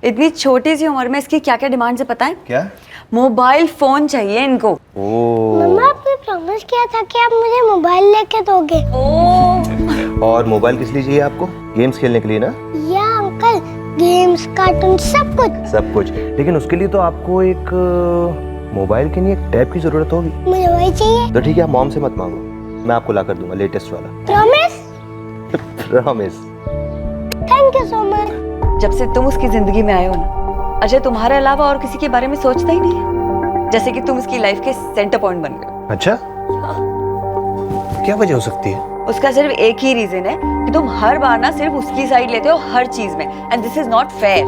इतनी छोटी सी उम्र में इसकी क्या क्या डिमांड्स है पता है?
क्या?
मोबाइल फोन चाहिए इनको।
मम्मा आपने प्रॉमिस किया था कि आप मुझे मोबाइल लेके दोगे।
और मोबाइल किस लिए चाहिए आपको? गेम्स खेलने के लिए ना?
या अंकल, गेम्स, कार्टून, सब कुछ।
सब कुछ, लेकिन उसके लिए तो आपको एक मोबाइल के लिए एक टैब की जरूरत होगी।
मुझे वही चाहिए।
तो ठीक है, आप मॉम से मत मांगो, मैं आपको ला कर दूंगा लेटेस्ट वाला।
Promise?
Promise.
Thank you so much.
जब से तुम उसकी जिंदगी में आए हो ना, अजय तुम्हारे अलावा और किसी के बारे में सोचता ही नहीं है। जैसे कि तुम उसकी लाइफ के सेंटर पॉइंट बन गए।
अच्छा, क्या वजह हो सकती है?
उसका सिर्फ एक ही रीजन है कि तुम हर बार ना सिर्फ उसकी साइड लेते हो हर चीज में, and this is not fair.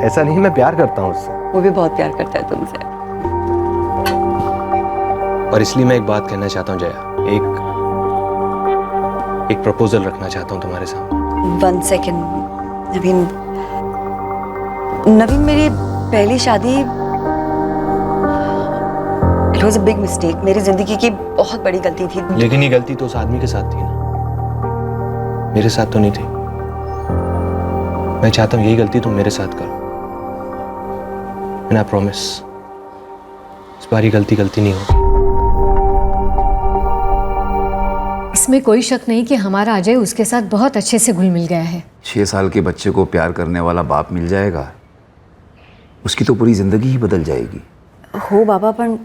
ऐसा नहीं, मैं प्यार करता हूँ उससे।
वो भी बहुत प्यार करता है तुमसे।
और इसलिए मैं एक बात कहना चाहता हूँ जया, एक प्रपोजल रखना चाहता हूँ तुम्हारे सामने।
1 सेकेंड। नवीन, मेरी पहली शादी it was a big mistake. मेरी जिंदगी की बहुत बड़ी गलती थी।
लेकिन ये गलती तो उस आदमी के साथ थी ना, मेरे साथ तो नहीं थी। मैं चाहता हूँ यही गलती तुम मेरे साथ करो, एंड आई प्रॉमिस इस बार ये गलती नहीं होगी।
इसमें कोई शक नहीं कि हमारा अजय उसके साथ बहुत अच्छे से घुल मिल गया है।
6 साल के बच्चे को प्यार करने वाला बाप मिल जाएगा, उसकी तो पूरी जिंदगी ही बदल जाएगी।
हो बाबा, पर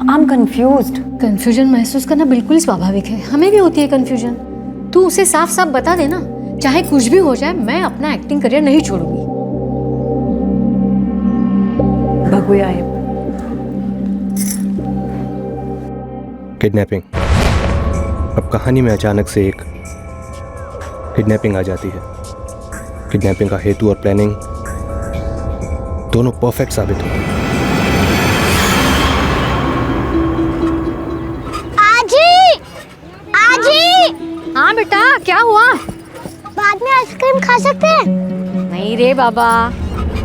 आई एम कंफ्यूज्ड।
कंफ्यूजन महसूस करना बिल्कुल स्वाभाविक है, हमें भी होती है कंफ्यूजन। तू उसे साफ साफ बता देना, चाहे कुछ भी हो जाए, मैं अपना एक्टिंग करियर नहीं छोड़ूंगी।
भगुया
किडनैपिंग। अब कहानी में अचानक से एक किडनैपिंग आ जाती है। किडनैपिंग का हेतु और प्लानिंग दोनों परफेक्ट साबित होते हैं।
आजी!
हाँ बेटा, क्या हुआ?
बाद में आइसक्रीम खा सकते हैं?
नहीं रे बाबा,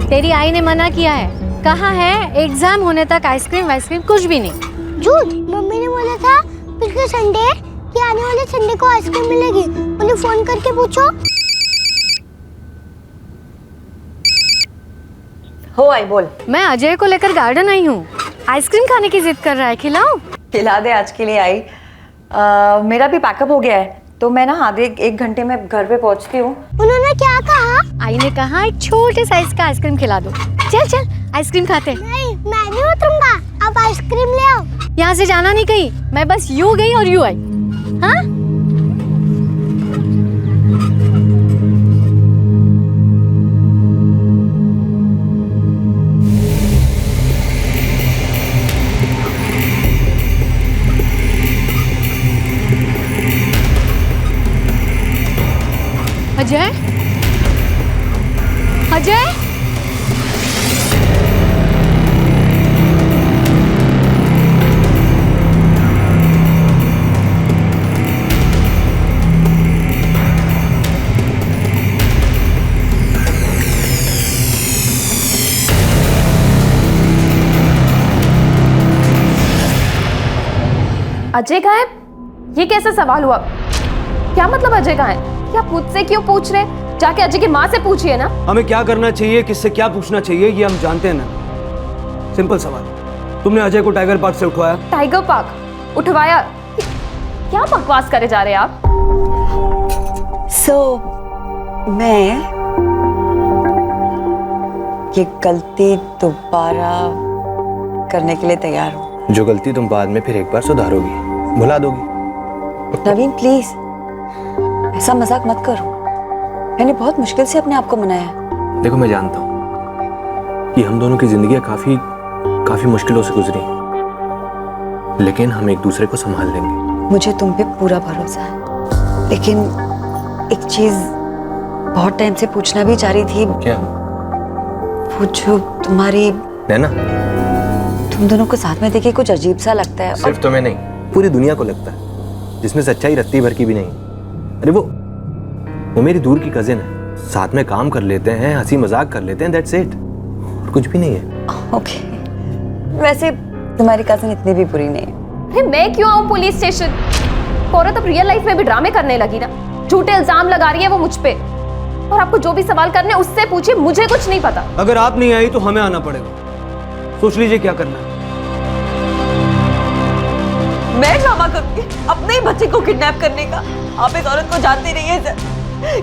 तेरी आई ने मना किया है। कहा है एग्जाम होने तक आइसक्रीम वाइसक्रीम कुछ भी नहीं।
झूठ। मम्मी ने बोला था पिछले संडे कि आने वाले संडे को आइसक्रीम मिलेगी। उन्हें फोन करके पूछो।
हो आई बोल। मैं
अजय को लेकर गार्डन आई हूँ। आइसक्रीम खाने की जिद कर रहा है, खिलाऊं?
खिला दे, आज के लिए आई। मेरा भी पैकअप हो गया है, तो मैं ना आधे 1 घंटे में घर पे पहुंचती हूँ।
उन्होंने क्या कहा?
आई ने कहा एक छोटे साइज का आइसक्रीम खिला दो। चल चल आइसक्रीम खाते।
नहीं, मैं नहीं उतरूंगा। आप आइसक्रीम ले आओ।
यहाँ से जाना नहीं कहीं, मैं बस यूं गई और यूं आई। हाँ? अजय, अजय,
अजय कहाँ है? ये कैसा सवाल हुआ? क्या मतलब अजय कहाँ है? क्या मुझसे क्यों पूछ रहे? जाके अजय की माँ से पूछिए ना।
हमें क्या करना चाहिए, किससे क्या पूछना चाहिए, ये हम जानते हैं ना। सिंपल सवाल, तुमने अजय को टाइगर पार्क से उठवाया?
Tiger park उठवाया? क्या बकवास करे जा रहे हैं आप?
मैं ये गलती दोबारा करने के लिए तैयार हूँ।
जो गलती तुम बाद में फिर एक बार सुधारोगी, भुला दोगी।
नवीन प्लीज ऐसा मजाक मत करो, मैंने बहुत मुश्किल से अपने आप को मनाया।
देखो मैं जानता हूँ कि हम दोनों की जिंदगी काफी मुश्किलों से गुजरी, लेकिन हम एक दूसरे को संभाल लेंगे।
मुझे तुम पे पूरा भरोसा है, लेकिन एक चीज बहुत टाइम से पूछना भी चाह रही थी।
क्या?
वो जो तुम्हारी
नैना,
तुम दोनों को साथ में देखे कुछ अजीब सा लगता है।
सिर्फ तुम्हें नहीं, पूरी दुनिया को लगता है, जिसमें सच्चाई रत्ती भर की भी नहीं। अरे वो मेरी दूर की कजिन है, साथ में काम कर लेते हैं, हंसी मजाक कर लेते हैं, दैट्स इट, और कुछ भी नहीं है।
ओके, वैसे तुम्हारी कजिन इतनी भी बुरी नहीं है।
अरे मैं क्यों आऊँ पुलिस स्टेशन? औरत अब रियल लाइफ में भी ड्रामे करने लगी ना। झूठे इल्जाम लगा रही है वो मुझ पे, और आपको जो भी सवाल करने उससे पूछिए, मुझे कुछ नहीं पता।
अगर आप नहीं आई तो हमें आना पड़ेगा, सोच लीजिए क्या करना है।
मैं ड्रामा करूंगी अपने ही बच्चे को किडनैप करने का? आप इस औरत को जानते नहीं है सर,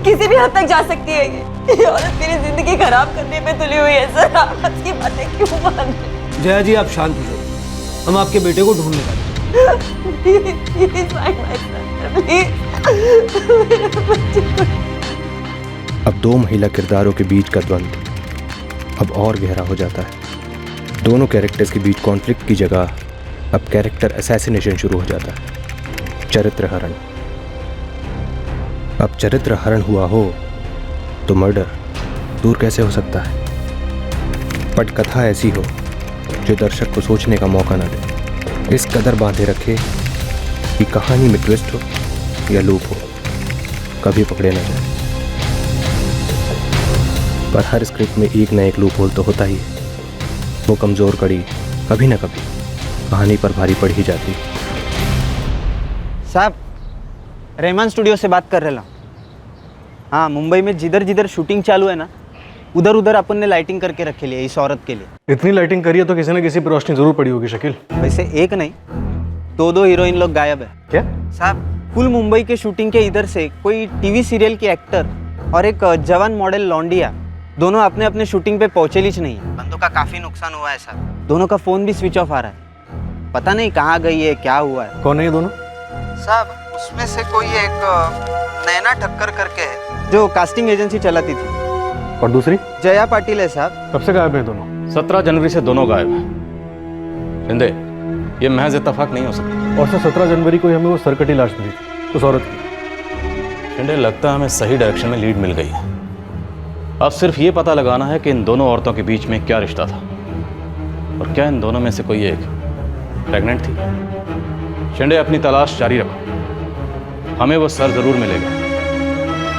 किसी भी हद तक जा सकती है ये औरत मेरी जिंदगी खराब करने पे तुली हुई है सर। आप उसकी बातें क्यों मान रहे हैं?
जया जी आप शांत हो जाइए, हम आपके बेटे को ढूंढ निकालेंगे। अब दो महिला किरदारों के बीच का द्वंद्व अब और गहरा हो जाता है। दोनों कैरेक्टर्स के बीच कॉन्फ्लिक्ट की जगह अब कैरेक्टर असैसिनेशन शुरू हो जाता है, चरित्र हरण। अब चरित्र हरण हुआ हो तो मर्डर दूर कैसे हो सकता है? पटकथा ऐसी हो जो दर्शक को सोचने का मौका ना दे, इस कदर बांधे रखे कि कहानी में ट्विस्ट हो या लूप हो, कभी पकड़े ना जाए। पर हर स्क्रिप्ट में एक न एक लूप होल तो होता ही है। वो कमज़ोर कड़ी कभी ना कभी कहानी पर भारी पड़ ही जाती।
साहब, रहमान स्टूडियो से बात कर रहा हूँ। हाँ, मुंबई में जिधर जिधर शूटिंग चालू है ना, उधर उधर अपन ने लाइटिंग करके रखे लिए इस औरत के लिए।
इतनी लाइटिंग करी है तो किसी न किसी पर रोशनी जरूर पड़ी होगी शकील।
वैसे एक नहीं, दो हीरोइन लोग गायब है।
क्या
साहब? फुल मुंबई के शूटिंग के इधर से कोई टीवी सीरियल की एक्टर और एक जवान मॉडल लौंडिया, दोनों अपने अपने शूटिंग पे पहुंचे नहीं है। बंदों का काफी नुकसान हुआ है साहब। दोनों का फोन भी स्विच ऑफ आ रहा है, पता नहीं कहाँ गई है, क्या हुआ है।
कौन है ये दोनों?
साहब, उसमें से कोई एक नैना ठक्कर करके है, जो कास्टिंग एजेंसी चलाती थी।
और दूसरी?
जया पाटिल है साहब।
कब से गायब हैं दोनों?
17 जनवरी से दोनों गायब हैं। शिंदे, ये महज इत्तेफाक नहीं हो सकता।
और 17 जनवरी को हमें वो सरकटी लाश मिली थी उस औरत की।
शिंदे, लगता है हमें सही डायरेक्शन में लीड मिल गई है। अब सिर्फ ये पता लगाना है कि इन दोनों औरतों के बीच में क्या रिश्ता था, और क्या इन दोनों में से कोई एक प्रेग्नेंट थी। शिंदे, अपनी तलाश जारी रखो, हमें वो सर जरूर मिलेगा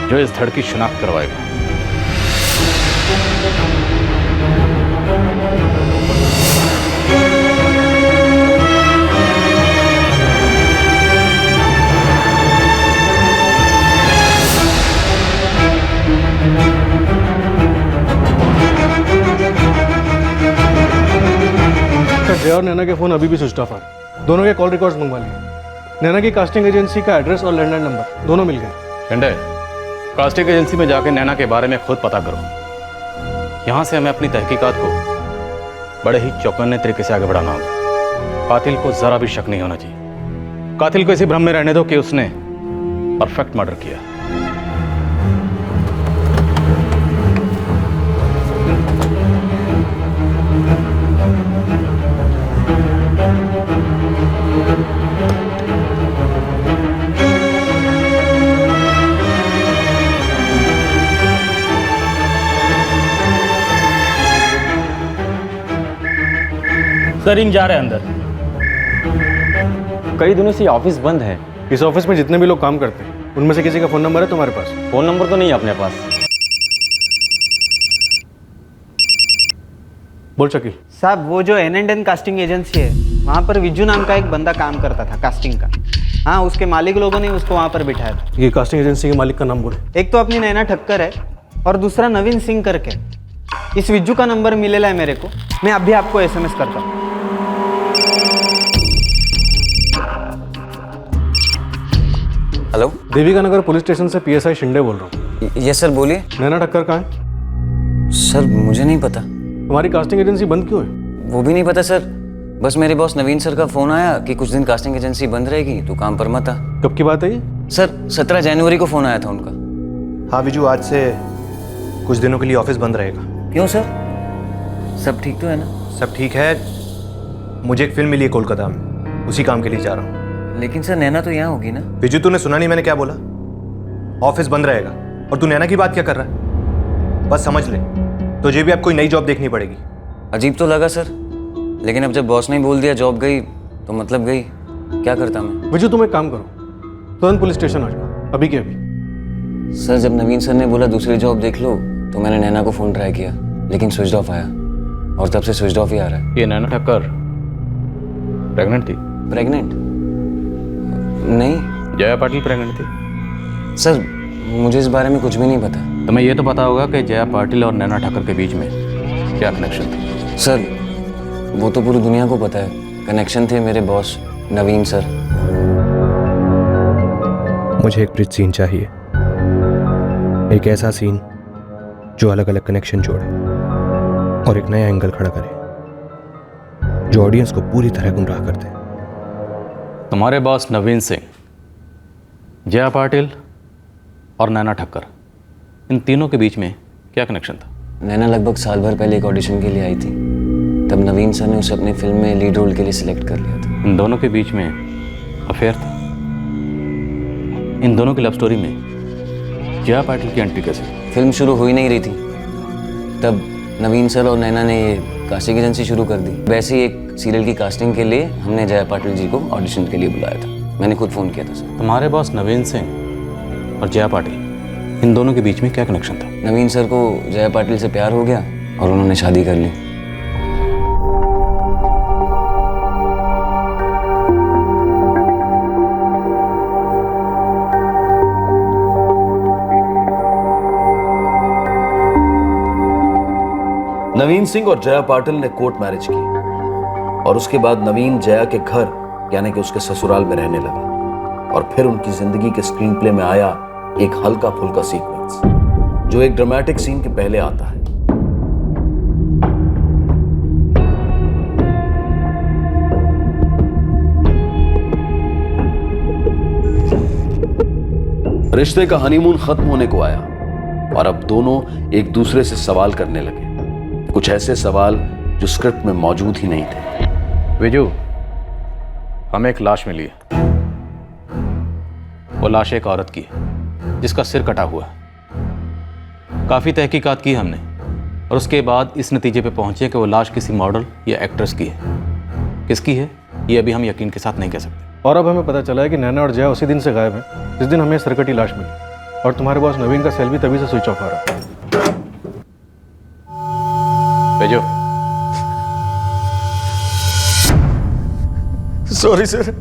जो इस धड़ की शिनाख्त करवाएगा।
जया और नैना के फोन अभी भी स्विच ऑफ है। दोनों के कॉल रिकॉर्ड्स मंगवा लिए। नैना की कास्टिंग एजेंसी का एड्रेस और लैंडलाइन नंबर दोनों मिल गए।
शिंदे, कास्टिंग एजेंसी में जाके नैना के बारे में खुद पता करो। यहाँ से हमें अपनी तहकीकात को बड़े ही चौकन्ने तरीके से आगे बढ़ाना होगा। कातिल को जरा भी शक नहीं होना चाहिए। कातिल को इसी भ्रम में रहने दो कि उसने परफेक्ट मर्डर किया।
सर रिंग जा रहे हैं अंदर।
कई दिनों से ये ऑफिस बंद है।
इस ऑफिस में जितने भी लोग काम करते हैं उनमें से किसी का फ़ोन नंबर है तुम्हारे पास?
फ़ोन नंबर तो नहीं है अपने पास।
बोल शकील।
साहब वो जो N&N कास्टिंग एजेंसी है वहाँ पर विज्जू नाम का एक बंदा काम करता था कास्टिंग का। हाँ, उसके मालिक लोगों ने उसको वहाँ पर बिठाया था।
ये कास्टिंग एजेंसी के मालिक का नाम बोले।
एक तो अपनी नैना ठक्कर है और दूसरा नवीन सिंह करके। इस विज्जू का नंबर मिलेला है मेरे को, मैं अभी आपको SMS करता हूँ।
हेलो,
देविका नगर पुलिस स्टेशन से PSI शिंदे बोल रहा हूँ।
यस सर, बोलिए।
नैना ठक्कर कहाँ है?
सर मुझे नहीं पता।
तुम्हारी कास्टिंग एजेंसी बंद क्यों है?
वो भी नहीं पता सर, बस मेरे बॉस नवीन सर का फोन आया कि कुछ दिन कास्टिंग एजेंसी बंद रहेगी तो काम पर मत आ।
कब की बात है ये?
सर 17 जनवरी को फोन आया था उनका।
हाँ विजू, आज से कुछ दिनों के लिए ऑफिस बंद रहेगा।
क्यों सर, सब ठीक तो है ना?
सब ठीक है, मुझे एक फिल्म मिली है कोलकाता में, उसी काम के लिए जा रहा हूँ।
लेकिन सर नैना तो यहाँ होगी ना?
विजू तूने सुना नहीं मैंने क्या बोला? ऑफिस बंद रहेगा और तू नैना की बात क्या कर रहा है? बस समझ ले, तुझे भी अब कोई नई जॉब देखनी पड़ेगी।
अजीब तो लगा सर, लेकिन अब जब बॉस ने बोल दिया जॉब गई तो मतलब गई, क्या करता मैं?
विजू तुम एक काम करो, तुरंत पुलिस स्टेशन आ जाओ, अभी के अभी।
सर जब नवीन सर ने बोला दूसरी जॉब देख लो तो मैंने नैना को फ़ोन ट्राई किया लेकिन स्विच ऑफ आया और तब से स्विच ऑफ ही आ रहा है।
ये नैना ठक्कर प्रेग्नेंट थी?
प्रेग्नेंट? नहीं।
जया पाटिल प्रेग्नेंट थी?
सर मुझे इस बारे में कुछ भी नहीं पता।
तुम्हें ये तो पता होगा कि जया पाटिल और नैना ठक्कर के बीच में क्या कनेक्शन था?
सर वो तो पूरी दुनिया को पता है, कनेक्शन थे मेरे बॉस नवीन सर।
मुझे एक ब्रिज सीन चाहिए, एक ऐसा सीन जो अलग अलग कनेक्शन जोड़े और एक नया एंगल खड़ा करे जो ऑडियंस को पूरी तरह गुमराह कर दे।
तुम्हारे बॉस नवीन सिंह, जया पाटिल और नैना ठक्कर, इन तीनों के बीच में क्या कनेक्शन था?
नैना लगभग साल भर पहले एक ऑडिशन के लिए आई थी, तब नवीन सर ने उसे अपनी फिल्म में लीड रोल के लिए सिलेक्ट कर लिया था।
इन दोनों के बीच में अफेयर था? इन दोनों की लव स्टोरी में जया पाटिल की एंट्री कैसे?
फिल्म शुरू हो ही नहीं रही थी तब नवीन सर और नैना ने ये कास्टिंग एजेंसी शुरू कर दी। वैसे ही एक सीरियल की कास्टिंग के लिए हमने जया पाटिल जी को ऑडिशन के लिए बुलाया था, मैंने खुद फ़ोन किया था सर।
तुम्हारे बॉस नवीन सिंह और जया पाटिल, इन दोनों के बीच में क्या कनेक्शन था?
नवीन सर को जया पाटिल से प्यार हो गया और उन्होंने शादी कर ली।
नवीन सिंह और जया पाटिल ने कोर्ट मैरिज की और उसके बाद नवीन जया के घर यानी कि उसके ससुराल में रहने लगा और फिर उनकी जिंदगी के स्क्रीन प्ले में आया एक हल्का फुल्का सीक्वेंस जो एक ड्रामेटिक सीन के पहले आता है। रिश्ते का हनीमून खत्म होने को आया और अब दोनों एक दूसरे से सवाल करने लगे, कुछ ऐसे सवाल जो स्क्रिप्ट में मौजूद ही नहीं थे।
विजू, हमें एक लाश मिली है। वो लाश एक औरत की है जिसका सिर कटा हुआ है। काफ़ी तहकीकात की हमने और उसके बाद इस नतीजे पे पहुंचे कि वो लाश किसी मॉडल या एक्ट्रेस की है। किसकी है ये अभी हम यकीन के साथ नहीं कह सकते।
और अब हमें पता चला है कि नैना और जया उसी दिन से गायब हैं जिस दिन हमें सरकटी लाश मिली और तुम्हारे बॉस नवीन का सेल भी तभी से स्विच ऑफ आ रहा है।
भेजो।
सॉरी सर,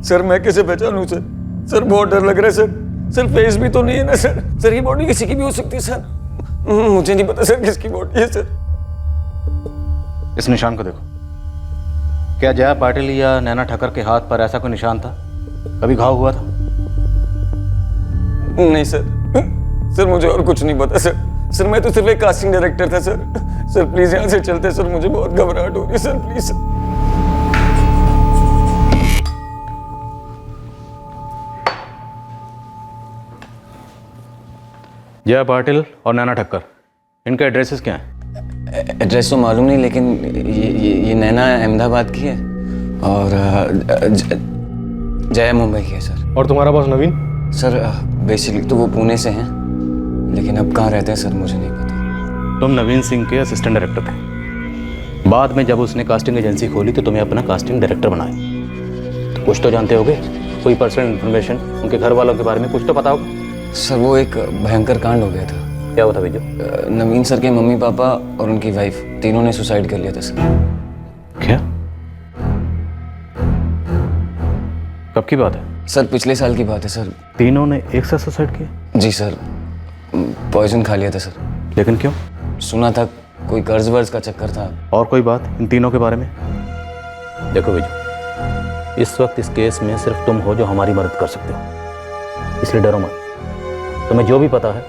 सर मैं कैसे पहचानूं सर? सर बहुत डर लग रहा है सर। सर फेस भी तो नहीं है ना सर। सर ये बॉडी किसी की भी हो सकती है सर। मुझे नहीं पता सर किसकी बॉडी है सर।
इस निशान को देखो, क्या जया पाटिल या नैना ठक्कर के हाथ पर ऐसा कोई निशान था? कभी घाव हुआ था?
नहीं सर, सर मुझे और कुछ नहीं पता सर। सर मैं तो सिर्फ एक कास्टिंग डायरेक्टर था सर। सर प्लीज यहाँ से चलते सर, मुझे बहुत घबराहट हो रही है sir, please sir.
Jaya Patil और नैना ठक्कर, इनके एड्रेसेस क्या हैं?
एड्रेस तो मालूम नहीं, लेकिन ये नैना अहमदाबाद की है और जया मुंबई की है सर।
और तुम्हारा बॉस नवीन?
सर बेसिकली तो वो पुणे से हैं, लेकिन अब कहाँ रहते हैं सर मुझे नहीं पता।
तुम नवीन सिंह के असिस्टेंट डायरेक्टर थे, बाद में जब उसने कास्टिंग एजेंसी खोली तो तुम्हें अपना कास्टिंग डायरेक्टर बनाया। तो कुछ तो जानते होगे, कोई पर्सनल इन्फॉर्मेशन, उनके घर वालों के बारे में कुछ तो पता होगा।
सर वो एक भयंकर कांड हो गया था।
क्या हुआ था बीजू?
नवीन सर के मम्मी पापा और उनकी वाइफ तीनों ने सुसाइड कर लिया था सर।
क्या? कब की बात है?
सर पिछले साल की बात है सर।
तीनों ने एक साथ सुसाइड किया?
जी सर, पॉइजन खा लिया था सर।
लेकिन क्यों?
सुना था कोई कर्ज वर्ज का चक्कर था।
और कोई बात इन तीनों के बारे में? देखो बीजू, इस वक्त इस केस में सिर्फ तुम हो जो हमारी मदद कर सकते हो, इसलिए डरो मत। तुम्हें जो भी पता है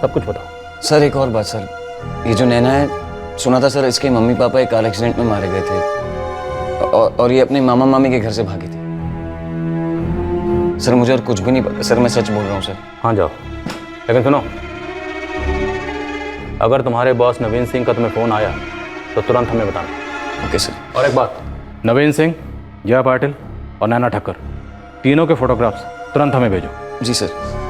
सब कुछ बताओ।
सर एक और बात सर, ये जो नैना है, सुना था सर इसके मम्मी पापा एक कार एक्सीडेंट में मारे गए थे और ये अपने मामा मामी के घर से भागी थी। सर मुझे और कुछ भी नहीं पता सर, मैं सच बोल रहा हूँ सर।
हाँ जाओ, लेकिन सुनो, अगर तुम्हारे बॉस नवीन सिंह का तुम्हें फ़ोन आया तो तुरंत हमें बताना।
Okay sir.
और एक बात, नवीन सिंह, जया पाटिल और नैना ठक्कर तीनों के फोटोग्राफ्स तुरंत हमें भेजो।
जी सर।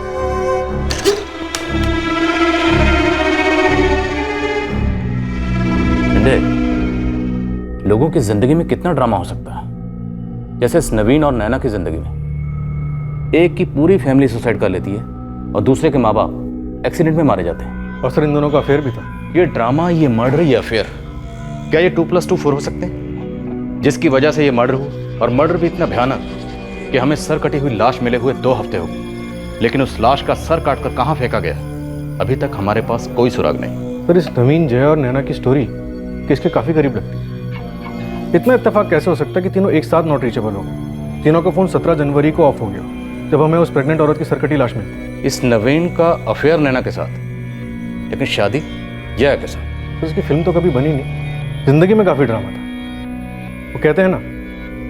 लोगों की जिंदगी में कितना ड्रामा हो सकता है। जैसे इस नवीन और नैना की जिंदगी में एक की पूरी फैमिली सुसाइड कर लेती है और दूसरे के माँ बाप एक्सीडेंट में मारे जाते हैं।
और सर इन दोनों का अफेयर भी था।
ये ड्रामा, ये मर्डर, ये अफेयर, क्या ये 2+2 4 हो सकते हैं? जिसकी वजह से ये मर्डर हुआ, और मर्डर भी इतना भयानक कि हमें सर कटी हुई लाश मिले हुए 2 हफ्ते हो गए, लेकिन उस लाश का सर काटकर कहाँ फेंका गया अभी तक हमारे पास कोई सुराग नहीं।
सर इस नवीन, जया और नैना की स्टोरी किसके काफ़ी करीब लगती है। इतना इत्तेफाक कैसे हो सकता है कि तीनों एक साथ नॉट रीचेबल हो गए। तीनों का फ़ोन 17 जनवरी को ऑफ हो गया जब हमें उस प्रेग्नेंट औरत की सरकटी लाश मिली।
इस नवीन का अफेयर नैना के साथ, लेकिन शादी जया के साथ।
तो उसकी फिल्म तो कभी बनी नहीं। जिंदगी में काफ़ी ड्रामा था। वो कहते हैं ना,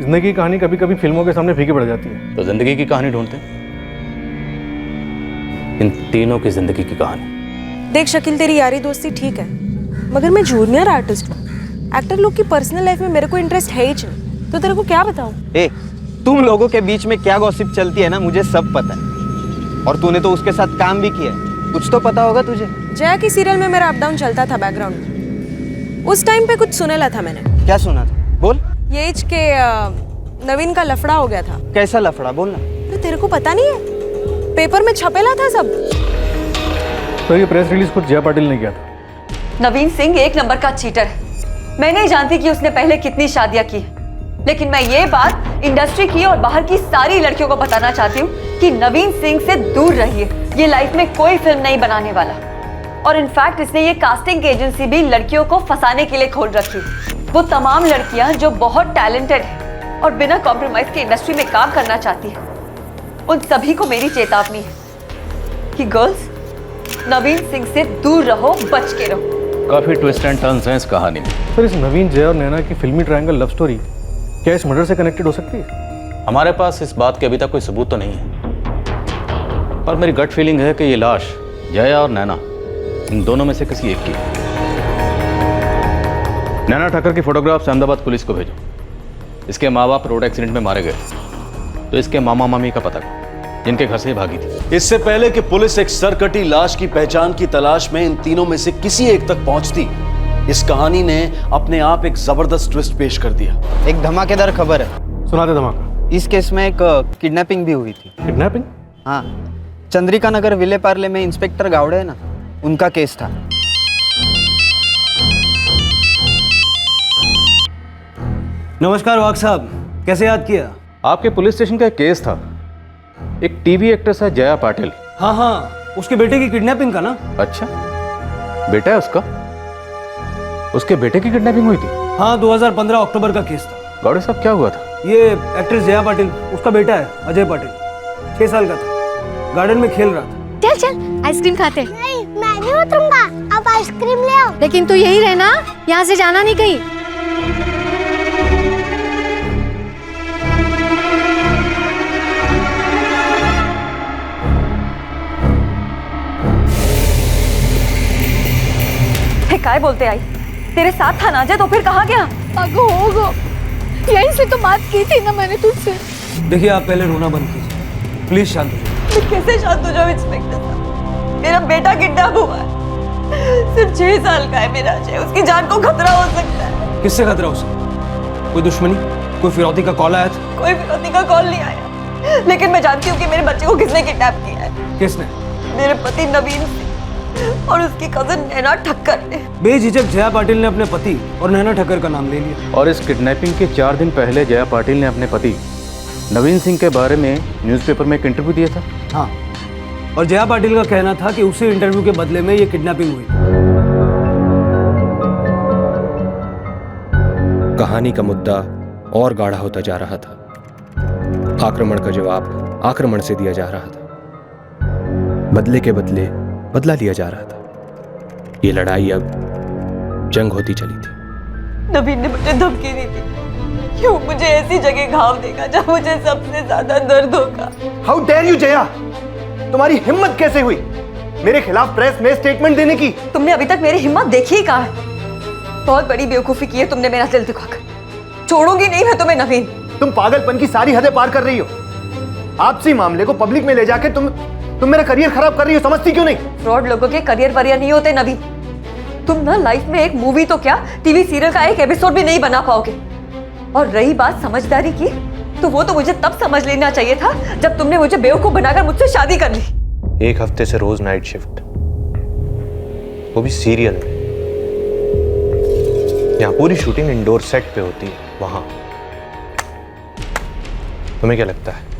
जिंदगी की कहानी कभी कभी फिल्मों के सामने फीकी पड़ जाती है।
तो जिंदगी की कहानी ढूंढते हैं, इन तीनों की जिंदगी की कहानी।
देख शकील, तेरी यारी दोस्ती ठीक है, मगर मैं जूनियर आर्टिस्ट हूँ। एक्टर लोग की पर्सनल लाइफ में मेरे को इंटरेस्ट है ही नहीं, तो तेरे को क्या बताऊँ?
ए, तुम लोगों के बीच में क्या गॉसिप चलती है ना, मुझे सब पता है। और तूने तो उसके साथ काम भी किया है, कुछ तो पता होगा तुझे।
जया की सीरियल में मेरा अप डाउन चलता था बैकग्राउंड में। उस टाइम पे कुछ सुनेला था मैंने।
क्या सुना था? बोल।
ये के नवीन का लफड़ा हो गया था।
कैसा लफड़ा? बोल ना।
अरे तेरे को पता नहीं है? पेपर में छपेला था सब।
तो ये प्रेस रिलीज खुद जया पाटिल ने किया था।
नवीन सिंह एक नंबर का चीटर है। मैं नहीं जानती कि उसने पहले कितनी शादियां की, लेकिन मैं ये बात इंडस्ट्री की और बाहर की सारी लड़कियों को बताना चाहती हूँ कि नवीन सिंह से दूर रहिए। ये लाइफ में कोई फिल्म नहीं बनाने वाला, और इनफैक्ट इसने ये कास्टिंग एजेंसी भी लड़कियों को फंसाने के लिए खोल रखी। वो तमाम लड़कियां जो बहुत टैलेंटेड है और बिना कॉम्प्रोमाइज के इंडस्ट्री में काम करना चाहती है, उन सभी को मेरी चेतावनी है कि गर्ल्स, नवीन सिंह से दूर रहो, बच के रहो।
काफी ट्विस्ट एंड टर्न्स हैं इस कहानी में।
सर इस नवीन, जया और नैना की फिल्मी ट्रायंगल लव स्टोरी क्या इस मर्डर से कनेक्टेड हो सकती है?
हमारे पास इस बात के अभी तक कोई सबूत तो नहीं है, पर मेरी गट फीलिंग है कि ये लाश जया और नैना, इन दोनों में से किसी एक की है। नैना ठाकर की फोटोग्राफ्स अहमदाबाद पुलिस को भेजो। इसके माँ बाप रोड एक्सीडेंट में मारे गए, तो इसके मामा मामी का पता जिनके घर से भागी थी।
इससे पहले कि पुलिस एक सरकटी लाश की पहचान की तलाश में इन तीनों में से किसी एक तक पहुंचती, इस कहानी ने अपने आप एक जबरदस्त ट्विस्ट पेश कर दिया।
एक धमाकेदार खबर है।
सुनाते धमाका।
इस केस में एक किडनैपिंग भी हुई थी।
किडनैपिंग?
हाँ, चंद्रिका नगर विले पार्ले में इंस्पेक्टर गावड़े है ना, उनका केस था।
नमस्कार वाघ साहब, कैसे याद किया?
आपके पुलिस स्टेशन का एक केस था, एक टीवी एक्ट्रेस है जया पाटिल।
हाँ हाँ, उसके बेटे की किडनैपिंग का ना।
अच्छा, बेटा है उसका? उसके बेटे की किडनैपिंग हुई थी?
हाँ, 2015 अक्टूबर का केस था।
गौड़े साहब क्या हुआ था?
ये एक्ट्रेस जया पाटिल, उसका बेटा है अजय पाटिल, 6 साल का था, गार्डन में खेल रहा था।
चल चल आइसक्रीम खाते।
नहीं, मैं नहीं उतरूंगा, आप आइसक्रीम ले आओ।
लेकिन तू यही रहना, यहाँ से जाना नहीं कहीं।
काय बोलते आई? तेरे साथ था ना अजय, तो फिर कहाँ गया?
होगो, यहीं से तो बात की थी ना मैंने तुझसे।
देखिए आप पहले रोना बंद कीजिए, प्लीज शांत हो जाइए।
मैं कैसे शांत हो जाऊं इंस्पेक्टर साहब? मेरा बेटा किडनैप हुआ है, सिर्फ 6 साल का है मेरा अजय, उसकी जान को खतरा हो सकता है।
किससे खतरा उसे? कोई दुश्मनी, कोई फिरौती का कॉल आया था?
कोई फिरौती का कॉल नहीं आया, लेकिन मैं जानती हूँ कि मेरे बच्चे को किसने किडनैप किया है।
किसने?
मेरे पति नवीन सिंह और उसकी कजन नैना ठक्कर ने।
बेझिझक जया पाटिल ने अपने पति और नैना ठक्कर का नाम ले लिया।
और इस किडनैपिंग के 4 दिन पहले जया पाटिल ने अपने पति नवीन सिंह के बारे में न्यूज़पेपर में एक इंटरव्यू दिया था।
हाँ, और जया पाटिल का कहना था कि उसी इंटरव्यू के बदले में ये किडनैपिंग हुई।
कहानी का मुद्दा और गाढ़ा होता जा रहा था। आक्रमण का जवाब आक्रमण से दिया जा रहा था। बदले के बदले बदला लिया जा रहा था। ये लड़ाई अब जंग होती चली थी।
नवीन ने मुझे धमकी दी थी कि वो मुझे ऐसी जगह घाव देगा जहाँ मुझे सबसे ज्यादा दर्द होगा।
हाउ डेयर यू जया, तुम्हारी हिम्मत कैसे हुई मेरे खिलाफ प्रेस में स्टेटमेंट देने की?
तुमने अभी तक मेरी हिम्मत देखी ही कहाँ है? बहुत बड़ी बेवकूफी की है तुमने मेरा दिल दुखाकर। छोड़ूंगी नहीं मैं तुम्हें नवीन।
तुम पागलपन की सारी हदें पार कर रही हो। आपसी मामले को पब्लिक में ले जाके तुम मेरा करियर खराब कर रही हो, समझती क्यों नहीं?
फ्रॉड लोगों के करियर वरियर नहीं होते नवीन। तुम ना लाइफ में एक मूवी तो क्या, टीवी सीरियल का एक एपिसोड भी नहीं बना पाओगे। और रही बात समझदारी की, तो वो तो मुझे तब समझ लेना चाहिए था जब तुमने मुझे बेवकूफ बनाकर मुझसे शादी कर ली।
1 हफ्ते से रोज नाइट शिफ्ट, वो भी सीरियल में। यहाँ पूरी शूटिंग इंडोर सेट पे होती है, वहां। तुम्हें क्या लगता है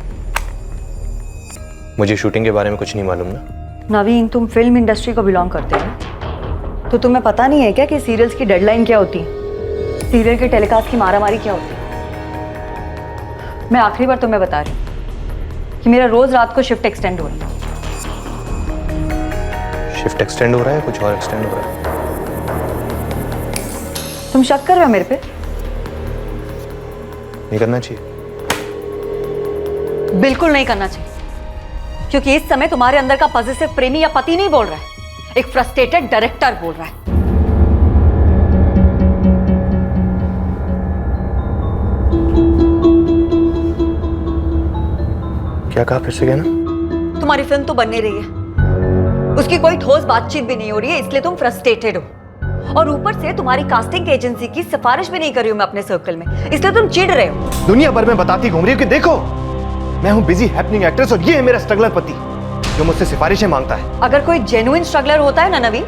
मुझे शूटिंग के बारे में कुछ नहीं मालूम ना?
नवीन, तुम फिल्म इंडस्ट्री को बिलोंग करते हो, तो तुम्हें पता नहीं है क्या कि सीरियल्स की डेडलाइन क्या होती है, सीरियल के टेलीकास्ट की मारामारी क्या होती है? मैं आखिरी बार तुम्हें बता रही हूँ कि मेरा रोज रात को शिफ्ट एक्सटेंड हो रही है।
शिफ्ट एक्सटेंड हो रहा है, कुछ और एक्सटेंड हो रहा है?
तुम शक कर रहे हो मेरे पे?
नहीं करना चाहिए।
बिल्कुल नहीं करना चाहिए, क्योंकि इस समय तुम्हारे अंदर का पॉजिटिव प्रेमी या पति नहीं बोल रहा है, एक फ्रस्ट्रेटेड डायरेक्टर बोल रहा है।
क्या कहा, फिर से कहना?
तुम्हारी फिल्म तो बन नहीं रही है, उसकी कोई ठोस बातचीत भी नहीं हो रही है, इसलिए तुम फ्रस्ट्रेटेड हो। और ऊपर से तुम्हारी कास्टिंग एजेंसी की सिफारिश भी नहीं कर रही हूं मैं अपने सर्कल में, इसलिए तुम चिढ़ रहे हो।
दुनिया भर में बताती घूम रही हो कि देखो मैं हूं बिजी हैपनिंग एक्ट्रेस और ये है मेरा स्ट्रगलर पति जो मुझसे सिफारिशें मांगता है।
अगर कोई जेन्युइन स्ट्रगलर होता है ना नवीन,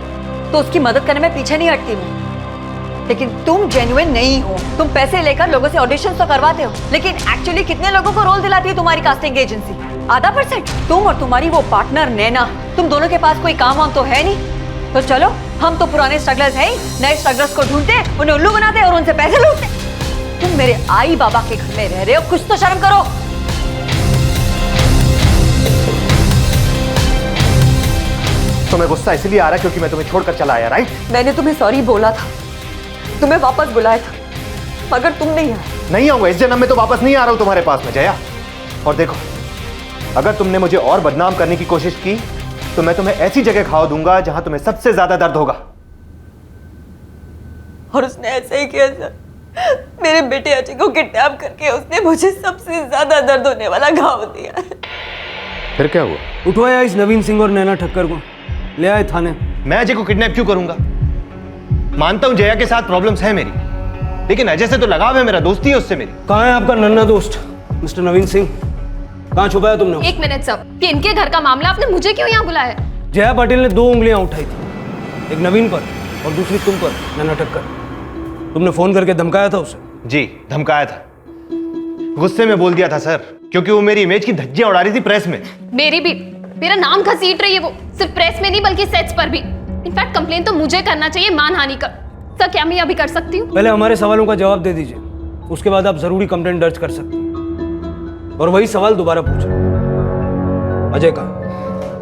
तो उसकी मदद करने में पीछे नहीं हटती मैं। लेकिन तुम जेन्युइन नहीं हो। तुम पैसे लेकर लोगों से ऑडिशन तो करवाते हो, लेकिन एक्चुअली कितने लोगों को रोल दिलाती है तुम्हारी कास्टिंग एजेंसी? 0.5%। तुम और तुम्हारी वो पार्टनर नैना, तुम दोनों के पास कोई काम वाम तो है नहीं। तो चलो, हम तो पुराने स्ट्रगलर्स हैं ही, नए स्ट्रगलर्स को ढूंढते, उन्हें उल्लू बनाते और उनसे पैसे लूटते। तुम मेरे आई बाबा के घर में रह रहे हो, कुछ तो शर्म करो।
तुम्हें गुस्सा इसलिए आ रहा है क्योंकि मैं तुम्हें छोड़कर चला आया, राइट?
मैंने तुम्हें सॉरी बोला था, तुम्हें वापस बुलाया था, मगर तुम नहीं आए।
नहीं आऊंगा, इस जन्म में तो वापस नहीं आ रहा हूं तुम्हारे पास में जया। और देखो, अगर तुमने मुझे और बदनाम करने की कोशिश की तो मैं तुम्हें ऐसी जगह खाओ दूंगा जहां तुम्हें सबसे ज्यादा दर्द होगा।
और उसने ऐसे ही किया सर। मेरे बेटे अजय को किडनैप करके उसने मुझे सबसे ज्यादा दर्द होने वाला घाव दिया।
फिर क्या हुआ?
उठवाया इस नवीन सिंह और नैना ठक्कर को, ले आए थाने।
मैं अजय को किडनैप क्यों करूंगा? मानता हूं जया के साथ प्रॉब्लम्स है मेरी, लेकिन अजय से तो लगाव है मेरा, दोस्ती है उससे मेरी।
कहाँ है आपका नन्ना दोस्त मिस्टर नवीन सिंह? कहाँ छुपाया तुमने?
1 मिनट सर, कि इनके घर का मामला, आपने मुझे क्यों यहाँ बुलाया?
जया पाटिल ने 2 उंगलियां उठाई थी, एक नवीन पर और दूसरी तुम पर, नैना ठक्कर। तुमने फोन करके धमकाया था उसे?
जी, धमकाया था। गुस्से में बोल दिया था सर, क्योंकि वो मेरी इमेज की धज्जियां उड़ा रही थी प्रेस में।
मेरी भी, मेरा नाम घसीट रही है वो, सिर्फ प्रेस में नहीं बल्कि सेट्स पर भी। इनफैक्ट कंप्लेन तो मुझे करना चाहिए मानहानि का। सर, क्या मैं अभी कर सकती हूँ?
पहले हमारे सवालों का जवाब दे दीजिए, उसके बाद आप जरूरी कंप्लेंट दर्ज कर सकते हैं। और वही सवाल दोबारा पूछो, अजय का?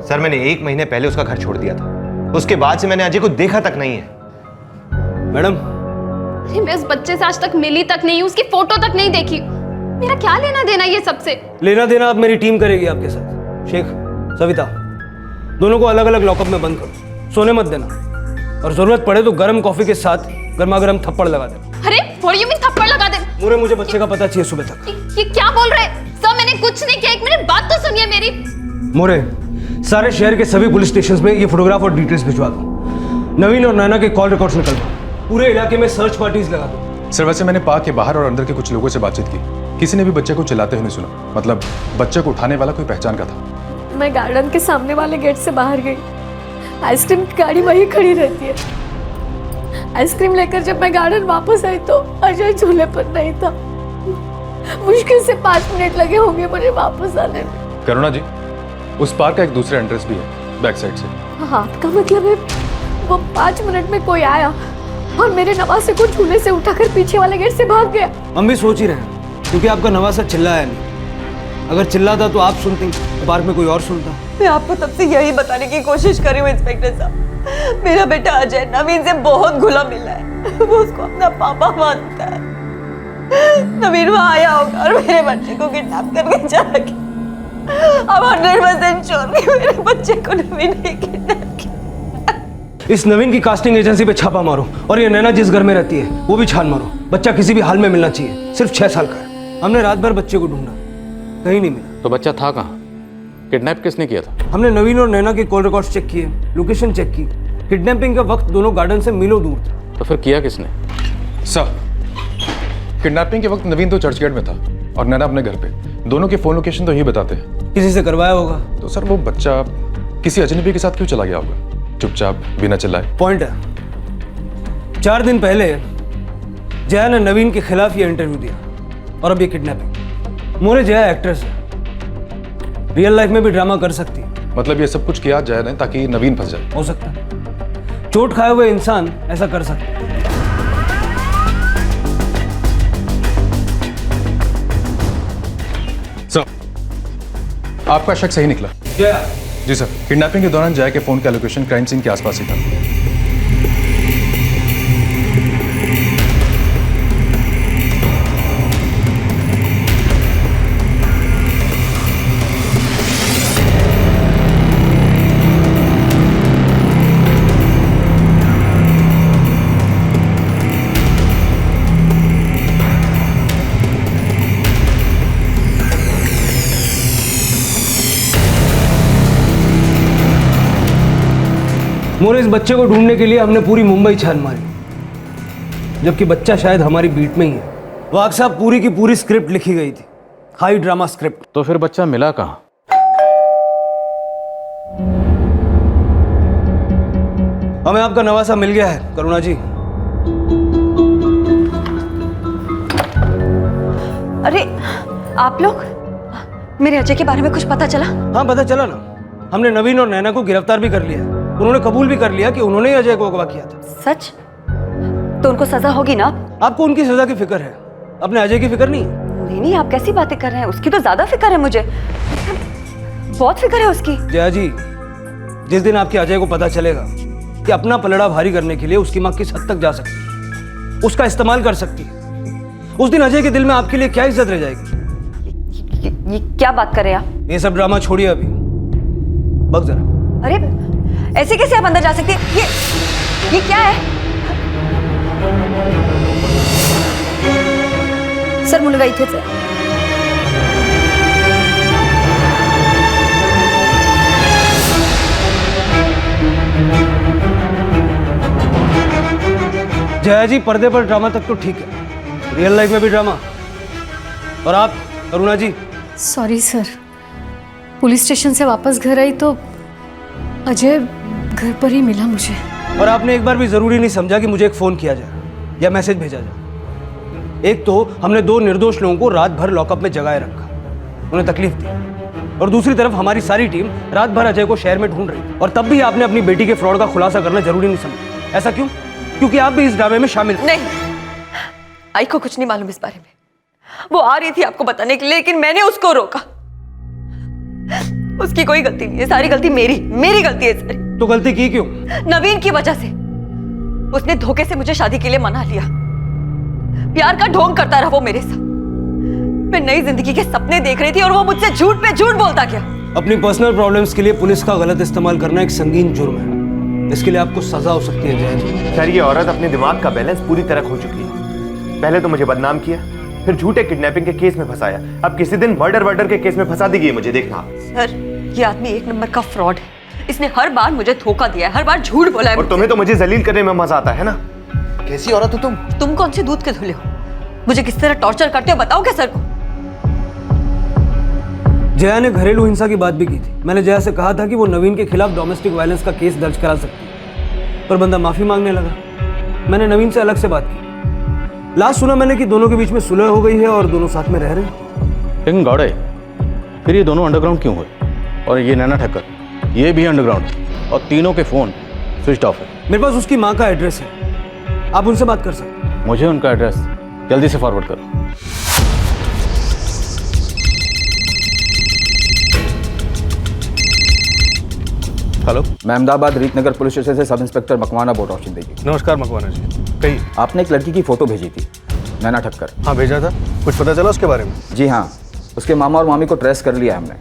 सर, मैंने 1 महीने पहले उसका घर छोड़ दिया था, उसके बाद से मैंने अजय को देखा तक नहीं है।
मैडम,
मैं उस बच्चे से आज तक मिली तक नहीं हूँ, उसकी फोटो तक नहीं देखी। मेरा क्या लेना देना ये सबसे?
लेना देना अब मेरी टीम करेगी आपके साथ। शेख, सविता, दोनों को अलग अलग लॉकअप में बंद करो, सोने मत देना, और जरूरत पड़े तो गर्म कॉफी के साथ गर्मा गर्म थप्पड़ लगा देना।
अरे व्हाट डू यू मीन थप्पड़ लगा देना?
मोरे, मुझे बच्चे का पता चाहिए सुबह तक।
ये क्या बोल रहे हैं? सर, मैंने कुछ नहीं किया, 1 मिनट बात तो सुनिए मेरी।
मोरे, सारे शहर के सभी पुलिस स्टेशंस में ये फोटोग्राफ और डिटेल्स भिजवा दो। नवीन और नैना के कॉल रिकॉर्ड्स निकलवा, पूरे इलाके में सर्च पार्टीज लगा दो।
सर वैसे मैंने पार्क के बाहर और अंदर के कुछ लोगों से बातचीत की, किसी ने भी बच्चे को चिल्लाते हुए नहीं सुना। मतलब बच्चे को उठाने वाला कोई पहचान का था।
मैं गार्डन के सामने वाले गेट से बाहर गई, आइसक्रीम की गाड़ी वहीं खड़ी रहती है। आइसक्रीम लेकर जब मैं गार्डन वापस आई तो अजय झूले पर नहीं था। मुश्किल से 5 मिनट लगे होंगे मुझे वापस आने में।
करुणा जी, उस पार्क का एक दूसरा एंट्रेंस भी है, बैक साइड से।
हाँ, आपका मतलब है वो 5 मिनट में कोई आया और मेरे नवासे को झूले से उठाकर पीछे वाले गेट से भाग गया।
हम भी सोच ही रहे हैं, क्योंकि आपका नवासा चिल्लाया नहीं। अगर चिल्लाता तो आप सुनती, तो पार्क में कोई और सुनता।
मैं आपको तब से यही बताने की कोशिश कर रही हूँ इंस्पेक्टर साहब, मेरा बेटा अजय नवीन से बहुत घुला मिला है। वो उसको अपना पापा मानता है। नवीन वहाँ आया होगा और मेरे बच्चे को किडनैप करके चला गया। अब 100% श्योर कि मेरे बच्चे को नवीन ने किडनैप किया।
इस नवीन की कास्टिंग एजेंसी पे छापा मारो और ये नैना जिस घर में रहती है वो भी छान मारो। बच्चा किसी भी हाल में मिलना चाहिए। सिर्फ 6 साल का है। हमने रात भर बच्चे को ढूंढा, कहीं नहीं मिला।
तो बच्चा था कहाँ? किडनैप किसने किया था?
हमने नवीन और नैना के कॉल रिकॉर्ड्स चेक किए, लोकेशन चेक की। किडनैपिंग का वक्त दोनों गार्डन से मीलों दूर था।
तो फिर किया किसने?
सर, किडनैपिंग के वक्त नवीन तो चर्चगेट में था और नैना अपने घर पे। दोनों के फोन लोकेशन तो यही बताते हैं।
किसी से करवाया होगा।
तो सर वो बच्चा किसी अजनबी के साथ क्यों चला गया होगा, चुपचाप बिना चिल्लाए?
पॉइंट है, 4 दिन पहले जया ने नवीन के खिलाफ ये इंटरव्यू दिया और अब ये किडनैपिंग। मोरे जया एक्ट्रेस है, रियल लाइफ में भी ड्रामा कर सकती है।
मतलब ये सब कुछ किया जया ने ताकि नवीन फंस जाए?
हो सकता है, चोट खाए हुए इंसान ऐसा कर सकता है।
सर, आपका शक सही निकला।
जया?
जी सर, किडनैपिंग के दौरान जया के फोन का लोकेशन क्राइम सीन के आसपास ही था।
मोरे, इस बच्चे को ढूंढने के लिए हमने पूरी मुंबई छान मारी, जबकि बच्चा शायद हमारी बीट में ही है। वाघ साहब, पूरी की पूरी स्क्रिप्ट लिखी गई थी, हाई ड्रामा स्क्रिप्ट।
तो फिर बच्चा मिला कहाँ?
हमें आपका नवासा मिल गया है करुणा जी।
अरे आप लोग, मेरे अजय के बारे में कुछ पता चला?
हाँ, पता चला ना। हमने नवीन और नैना को गिरफ्तार भी कर लिया है। उन्होंने कबूल भी कर लिया कि उन्होंने ही अजय को अगवा किया था।
सच? तो उनको सजा होगी ना?
आपको उनकी सजा की फिक्र है, अपने अजय की फिक्र नहीं है?
नहीं, आप कैसी बातें कर रहे हैं? उसकी तो ज्यादा फिक्र है मुझे, बहुत फिक्र है उसकी।
जया जी, जिस दिन आपके अजय को पता चलेगा कि अपना पलड़ा भारी करने के लिए उसकी मां किस हद तक जा सकती है, उसका इस्तेमाल कर सकती है, उस दिन अजय के दिल में आपके लिए क्या इज्जत रह जाएगी?
ये क्या बात कर रहे हैं आप?
ये सब ड्रामा छोड़िए अभी, बक जरा।
अरे ऐसे कैसे आप अंदर जा सकते हैं? ये क्या है?
सर मुलगा इथेच आहे।
जया जी, पर्दे पर ड्रामा तक तो ठीक है, रियल लाइफ में भी ड्रामा। और आप करुणा जी?
सॉरी सर, पुलिस स्टेशन से वापस घर आई तो अजय घर पर ही मिला मुझे।
और आपने एक बार भी जरूरी नहीं समझा कि मुझे एक फोन किया जाए या मैसेज भेजा जाए? एक तो हमने 2 निर्दोष लोगों को रात भर लॉकअप में जगाए रखा, उन्हें तकलीफ दी, और दूसरी तरफ हमारी सारी टीम रात भर अजय को शहर में ढूंढ रही, और तब भी आपने अपनी बेटी के फ्रॉड का खुलासा करना जरूरी नहीं समझा। ऐसा क्यों? क्योंकि आप भी इस ड्रामे में शामिल।
नहीं, आई को कुछ नहीं मालूम इस बारे में। वो आ रही थी आपको बताने के लिए, लेकिन मैंने उसको रोका। उसकी कोई गलती नहीं है, सारी गलती मेरी गलती है सारी।
तो गलती की क्यों?
नवीन की वजह से। उसने धोखे से मुझे शादी के लिए मना लिया, प्यार का ढोंग करता रहा वो मेरे साथ। मैं नई जिंदगी के सपने देख रही थी और वो मुझसे झूठ पे झूठ बोलता गया।
अपनी पर्सनल प्रॉब्लम्स के लिए पुलिस का गलत इस्तेमाल करना एक संगीन जुर्म है, इसके लिए आपको सजा हो सकती है। जय
सर, ये औरत अपने दिमाग का बैलेंस पूरी तरह खो चुकी है। पहले तो मुझे बदनाम किया, फिर झूठे किडनैपिंग के केस में फंसाया, अब किसी दिन मर्डर के केस में फंसा देगी मुझे, देखना।
सर, ये आदमी 1 नंबर का फ्रॉड है। इसने हर बार मुझे धोखा दिया है, हर बार झूठ बोला है।
और तुम्हें तो मुझे जलील करने में मजा आता है ना?
कैसी औरत हो
तुम कौन से दूध के धुले हो? मुझे किस तरह टॉर्चर करते हो बताओ क्या सर को?
जया ने घरेलू हिंसा की बात भी की थी। मैंने जया से कहा था कि वो नवीन के खिलाफ डोमेस्टिक वायलेंस का केस दर्ज करा सकती है, पर बंदा माफी मांगने लगा। मैंने नवीन से अलग से बात की। लास्ट सुना मैंने कि दोनों के बीच में सुलह हो गई है और दोनों साथ में रह रहे हैं।
लेकिन गौड़े, फिर ये दोनों अंडरग्राउंड क्यों हुए? और ये नैना ठक्कर, ये भी अंडरग्राउंड है और तीनों के फोन स्विच ऑफ है।
मेरे पास उसकी माँ का एड्रेस है, आप उनसे बात कर सकते हैं।
मुझे उनका एड्रेस जल्दी से फॉरवर्ड करो।
हेलो, मैं अहमदाबाद रीतनगर पुलिस स्टेशन से सब इंस्पेक्टर मकवाना बोल रहा हूँ। शिंदे जी।
नमस्कार मकवाना जी, कही
आपने एक लड़की की फोटो भेजी थी, नैना ठक्कर।
हाँ भेजा था, कुछ पता चला उसके बारे में?
जी हाँ, उसके मामा और मामी को ट्रेस कर लिया हमने।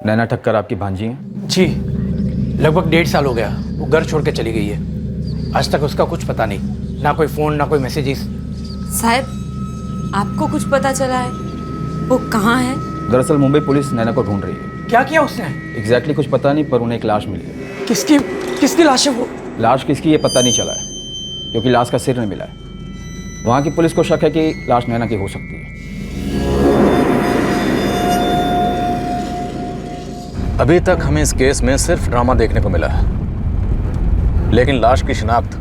नैना ठक्कर आपकी भांजी हैं?
जी, लगभग 1.5 साल हो गया वो घर छोड़ के चली गई है। आज तक उसका कुछ पता नहीं, ना कोई फ़ोन ना कोई मैसेजेस।
साहब, आपको कुछ पता चला है? वो कहाँ है?
दरअसल मुंबई पुलिस नैना को ढूंढ रही है।
क्या किया उसने?
एग्जैक्टली कुछ पता नहीं, पर उन्हें एक लाश मिली है।
किसकी लाश है वो?
लाश किसकी ये पता नहीं चला है, क्योंकि लाश का सिर नहीं मिला है। वहाँ की पुलिस को शक है कि लाश नैना की हो सकती है।
अभी तक हमें इस केस में सिर्फ ड्रामा देखने को मिला है, लेकिन लाश की शिनाख्त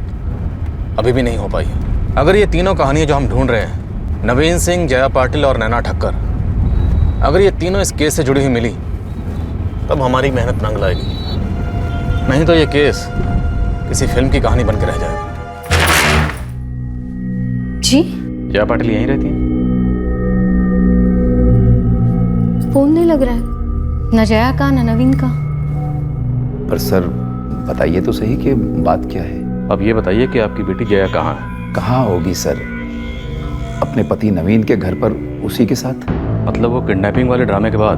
अभी भी नहीं हो पाई है। अगर ये तीनों कहानियां जो हम ढूंढ रहे हैं, नवीन सिंह, जया पाटिल और नैना ठक्कर, अगर ये तीनों इस केस से जुड़ी हुई मिली, तब हमारी मेहनत रंग लाएगी। नहीं तो ये केस किसी फिल्म की कहानी बनकर रह जाएगा।
जी,
जया पाटिल यहीं रहती है?
फोन नहीं लग रहा है, न जया का न नवीन का।
पर सर बताइए तो सही कि बात क्या है।
अब ये बताइए कि आपकी बेटी जया कहाँ है?
कहाँ होगी सर, अपने पति नवीन के घर पर, उसी के साथ।
मतलब वो किडनैपिंग वाले ड्रामे के बाद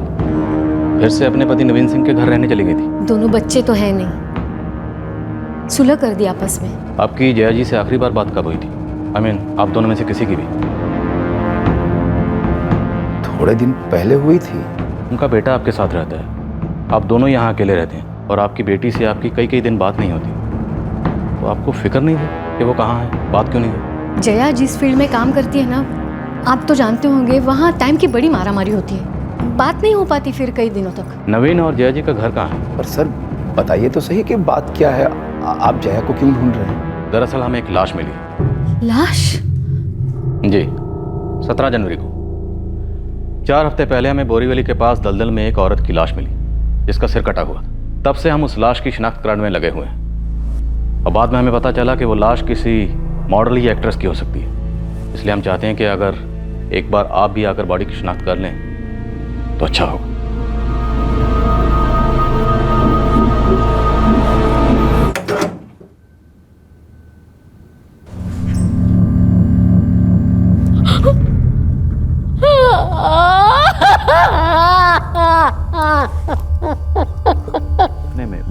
फिर से अपने पति नवीन सिंह के घर रहने चली गई थी?
दोनों बच्चे तो है नहीं, सुलह कर दिया आपस में।
आपकी जया जी से आखिरी बार बात कब हुई थी? आप दोनों में से किसी की भी?
थोड़े दिन पहले हुई थी।
उनका बेटा आपके साथ रहता है, आप दोनों यहाँ अकेले रहते हैं और आपकी बेटी से आपकी कई दिन बात नहीं होती, तो आपको फिक्र नहीं है कि वो कहाँ है, बात क्यों नहीं है?
जया जिस फील्ड में काम करती है ना, आप तो जानते होंगे, वहाँ टाइम की बड़ी मारामारी होती है, बात नहीं हो पाती फिर कई दिनों तक।
नवीन और जया जी का घर कहाँ है?
पर सर बताइए तो सही कि बात क्या है, आप जया को क्यों ढूंढ रहे हैं?
दरअसल हमें एक लाश मिली।
लाश?
जी, 17 जनवरी को। 4 हफ्ते पहले हमें बोरीवली के पास दलदल में एक औरत की लाश मिली, जिसका सिर कटा हुआ था। तब से हम उस लाश की शिनाख्त कराने में लगे हुए हैं, और बाद में हमें पता चला कि वो लाश किसी मॉडल या एक्ट्रेस की हो सकती है। इसलिए हम चाहते हैं कि अगर एक बार आप भी आकर बॉडी की शिनाख्त कर लें तो अच्छा होगा।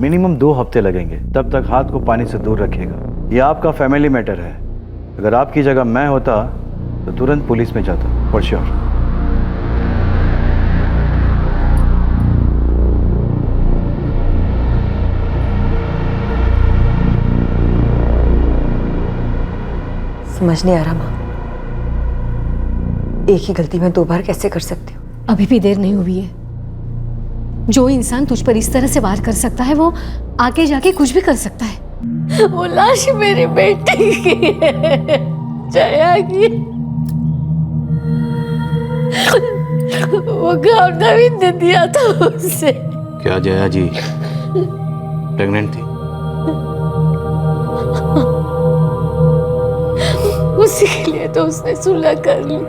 मिनिमम 2 हफ्ते लगेंगे, तब तक हाथ को पानी से दूर रखिएगा। यह आपका फैमिली मैटर है। अगर आपकी जगह मैं होता तो तुरंत पुलिस में जाता, फॉर श्योर।
समझ नहीं आ रहा माँ, एक ही गलती मैं 2 बार कैसे कर सकती हूँ?
अभी भी देर नहीं हुई है। जो इंसान तुझ पर इस तरह से वार कर सकता है, वो आगे जाके कुछ भी कर सकता है।
वो लाश मेरी बेटी की है, जया की। वो गाँव नवीन ने दिया था उसे।
क्या जया जी प्रेग्नेंट थी?
उसी के लिए तो उसने सुलह कर ली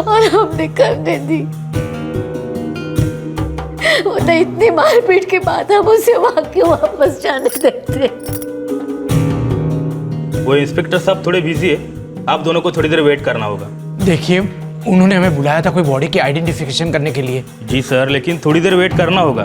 और हमने करने दी। वो तो इतनी मारपीट के बाद हम उसे वहां क्यों वापस जाने देते?
वो इंस्पेक्टर साहब थोड़े बिजी है, आप दोनों को थोड़ी देर वेट करना होगा।
देखिए, उन्होंने हमें बुलाया था कोई बॉडी की आइडेंटिफिकेशन करने के लिए।
जी सर, लेकिन थोड़ी देर वेट करना होगा।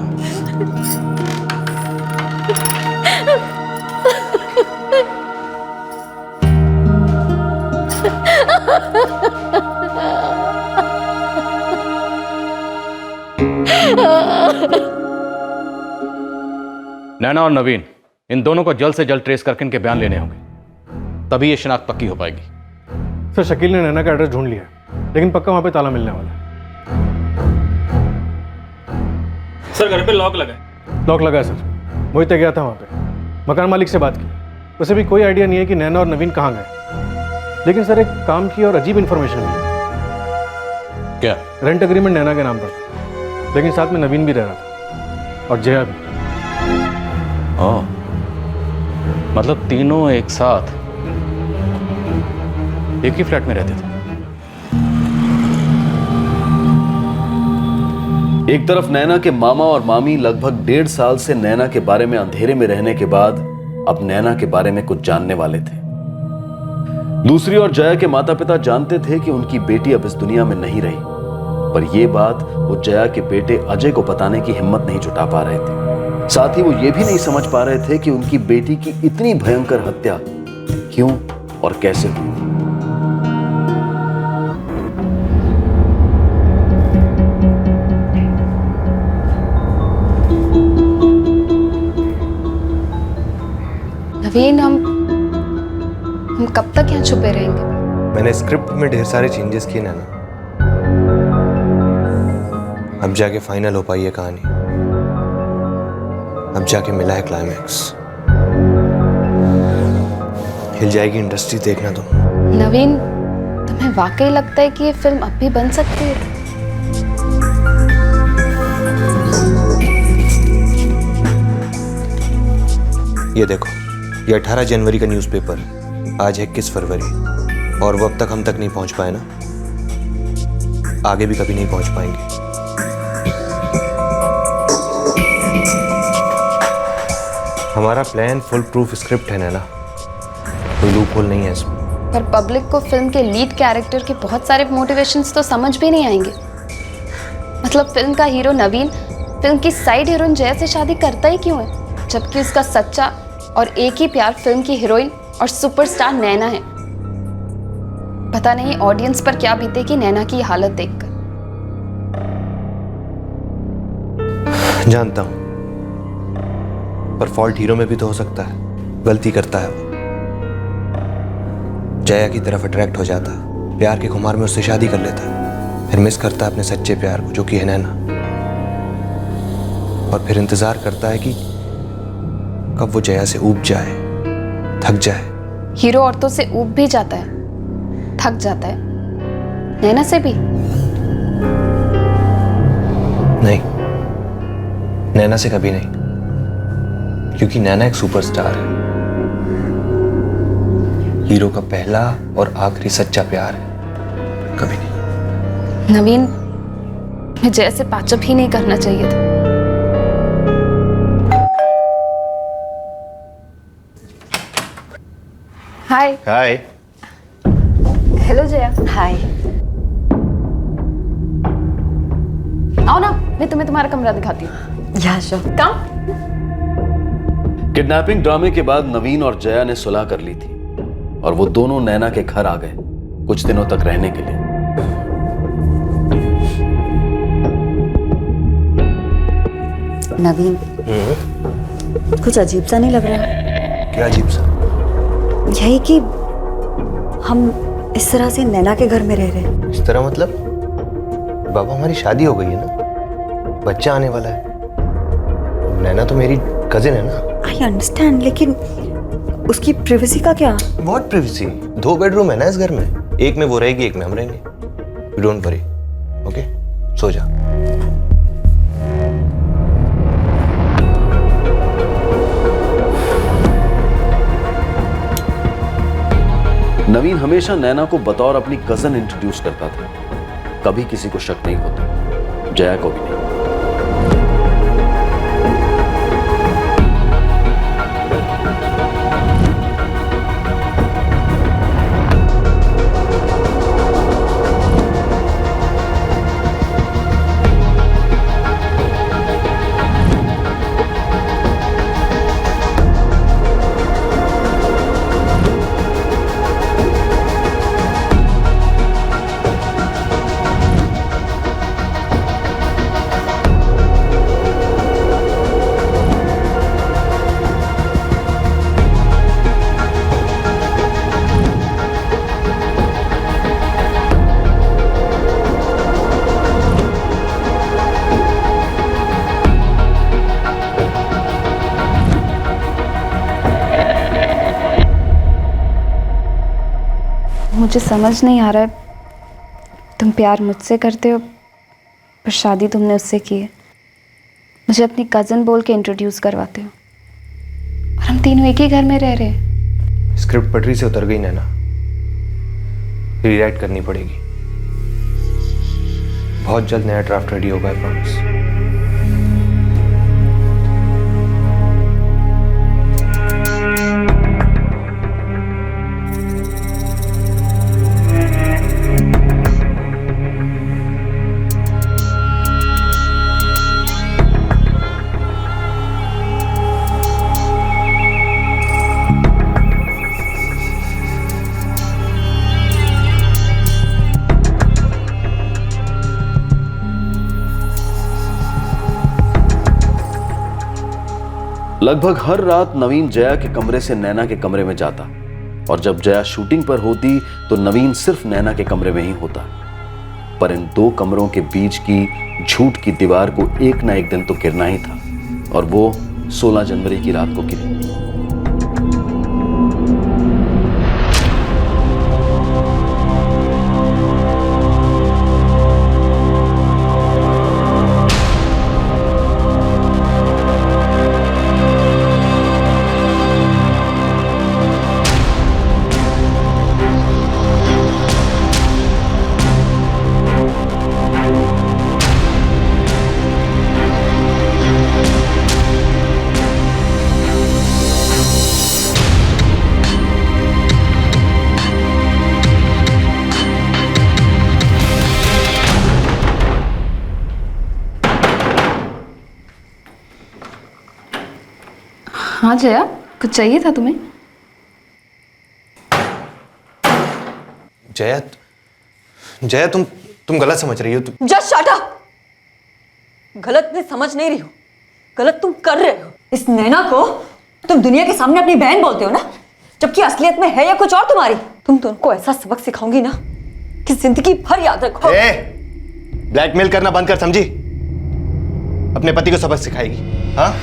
नैना और नवीन, इन दोनों को जल्द से जल्द ट्रेस करके इनके बयान लेने होंगे, तभी ये शिनाख्त पक्की हो पाएगी।
सर शकील ने नैना का एड्रेस ढूंढ लिया है, लेकिन पक्का वहां पे ताला मिलने वाला है।
सर घर पे लॉक लगा है।
लॉक लगा है सर, वही तो गया था वहाँ पे, मकान मालिक से बात की, उसे भी कोई आइडिया नहीं है कि नैना और नवीन कहाँ गए। लेकिन सर एक काम की और अजीब इन्फॉर्मेशन है।
क्या?
रेंट एग्रीमेंट नैना के नाम पर, लेकिन साथ में नवीन भी रह रहा था और जया भी।
ओह, मतलब तीनों एक साथ एक ही फ्लैट में रहते थे।
एक तरफ नैना के मामा और मामी लगभग 1.5 साल से नैना के बारे में अंधेरे में रहने के बाद अब नैना के बारे में कुछ जानने वाले थे। दूसरी ओर जया के माता पिता जानते थे कि उनकी बेटी अब इस दुनिया में नहीं रही, पर यह बात वो जया के बेटे अजय को बताने की हिम्मत नहीं जुटा पा रहे थे। साथ ही वो ये भी नहीं समझ पा रहे थे कि उनकी बेटी की इतनी भयंकर हत्या क्यों और कैसे हुई।
नवीन, हम कब तक यहाँ छुपे रहेंगे?
मैंने स्क्रिप्ट में ढेर सारे चेंजेस किए ना, अब जाके फाइनल हो पाई है कहानी, अब जाके मिला है क्लाइमैक्स। हिल जाएगी इंडस्ट्री, देखना तुम।
नवीन, तुम्हें वाकई लगता है कि ये फिल्म अब भी बन सकती है?
ये देखो, ये 18 जनवरी का न्यूज़पेपर, आज है 21 फरवरी, और वो अब तक हम तक नहीं पहुंच पाए ना, आगे भी कभी नहीं पहुंच पाएंगे। हमारा प्लान फुल प्रूफ स्क्रिप्ट है ना, कोई लूप होल नहीं है इसमें।
पर पब्लिक को फिल्म के लीड कैरेक्टर के बहुत सारे मोटिवेशंस तो समझ भी नहीं आएंगे। मतलब फिल्म का हीरो नवीन फिल्म की साइड हीरोइन जया से शादी करता ही क्यों है, जबकि उसका सच्चा और एक ही प्यार फिल्म की हीरोइन और सुपरस्टार नैना है। पता नहीं ऑडियंस पर क्या बीतेगी नैना की हालत देखकर।
जानता हूं, पर फॉल्ट हीरो में भी तो हो सकता है, गलती करता है वो, जया की तरफ अट्रैक्ट हो जाता है, प्यार के खुमार में उससे शादी कर लेता है, फिर मिस करता है अपने सच्चे प्यार को जो कि है नैना, और फिर इंतजार करता है कि कब वो जया से ऊब जाए, थक जाए।
हीरो औरतों से ऊब भी जाता है, थक जाता है, नैना से भी
नहीं, नैना से कभी नहीं, क्योंकि नैना एक सुपरस्टार है, हीरो का पहला और आखिरी सच्चा प्यार है, कभी नहीं।
नवीन, मैं जया से पैचअप ही नहीं करना चाहिए था। हाय।
हाय।
हेलो जया। हाय। आओ ना, मैं तुम्हें तुम्हारा कमरा दिखाती हूँ।
या श्योर।
कम।
किडनैपिंग ड्रामे के बाद नवीन और जया ने सुलह कर ली थी और वो दोनों नैना के घर आ गए कुछ दिनों तक रहने के लिए।
नवीन, कुछ अजीब सा नहीं लग रहा?
क्या अजीब सा?
यही कि हम इस तरह से नैना के घर में रह रहे हैं।
इस तरह मतलब? बाबा, हमारी शादी हो गई है ना, बच्चा आने वाला है, नैना तो मेरी कजिन है ना।
आई अंडरस्टैंड, लेकिन उसकी प्रिवेसी का क्या?
What privacy? 2 बेडरूम है ना इस घर में, एक में वो रहेगी, एक में हम रहेंगे। Don't worry, okay? सो जा।
नवीन हमेशा नैना को बतौर अपनी कजन इंट्रोड्यूस करता था, कभी किसी को शक नहीं होता, जया को भी नहीं।
मुझे समझ नहीं आ रहा है, तुम प्यार मुझसे करते हो पर शादी तुमने उससे की है। मुझे अपनी कज़न बोल के इंट्रोड्यूस करवाते हो और हम तीनों एक ही घर में रह रहे हैं।
स्क्रिप्ट पटरी से उतर गई नैना, रीराइट करनी पड़ेगी। बहुत जल्द नया ड्राफ्ट रेडी होगा, प्रॉमिस।
लगभग हर रात नवीन जया के कमरे से नैना के कमरे में जाता और जब जया शूटिंग पर होती तो नवीन सिर्फ नैना के कमरे में ही होता। पर इन दो कमरों के बीच की झूठ की दीवार को एक ना एक दिन तो गिरना ही था और वो 16 जनवरी की रात को गिरी।
हाँ जया, कुछ चाहिए था तुम्हें?
जया, जया तुम गलत समझ रही हो।
Just shut up. गलत मैं समझ नहीं रही हूँ, गलत तुम कर रहे हो। इस नैना को तुम दुनिया के सामने अपनी बहन बोलते हो ना, जबकि असलियत में है या कुछ और तुम्हारी। तुम तो उनको ऐसा सबक सिखाऊंगी ना कि जिंदगी भर याद रखो।
ब्लैकमेल करना बंद कर, समझी? अपने पति को सबक सिखाएगी, हाँ?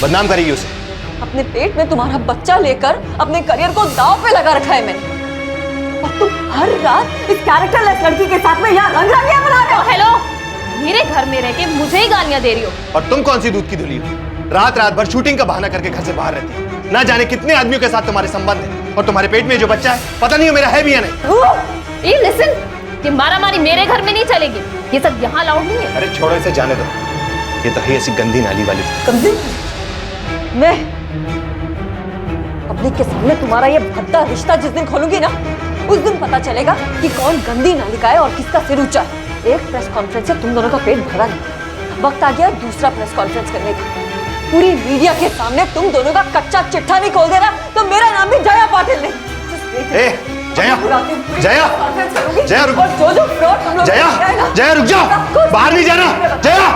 बदनाम करेगी उसे।
अपने पेट में तुम्हारा बच्चा लेकर अपने करियर को दांव पे लगा रखा है मैंने, और तुम हर रात इस कैरेक्टरलेस लड़की के साथ में यहाँ रंग-रंगियां बना रहे हो।
हेलो, मेरे घर में रह के मुझे ही गालियां दे रही हो।
और तुम कौन सी दूध की धुली हो? रात रात भर शूटिंग का बहाना करके घर से बाहर रहती है। ना जाने कितने आदमियों के साथ तुम्हारे संबंध है, और तुम्हारे पेट में जो बच्चा है पता नहीं मेरा है भी या नहीं।
लिसन, ये मारामारी मेरे घर में नहीं चलेगी, ये सब यहाँ अलाउड नहीं है।
अरे छोड़ो इसे, जाने दो। ये तो है ऐसी गंदी नाली वाली।
गंदी? मैं पब्लिक के सामने तुम्हारा ये भद्दा रिश्ता जिस दिन खोलूंगी ना, उस दिन पता चलेगा कि कौन गंदी नालिका है और किसका सिर ऊंचा है। एक प्रेस कॉन्फ्रेंस से तुम दोनों का पेट भरा नहीं, वक्त आ गया दूसरा प्रेस कॉन्फ्रेंस करने का। पूरी मीडिया के सामने तुम दोनों का कच्चा चिट्ठा नहीं खोल देना तो मेरा नाम भी जया पाटिल नहीं।
जया, जया, जया रुक, जया, जया रुक जाओ, बाहर नहीं जाना। जया,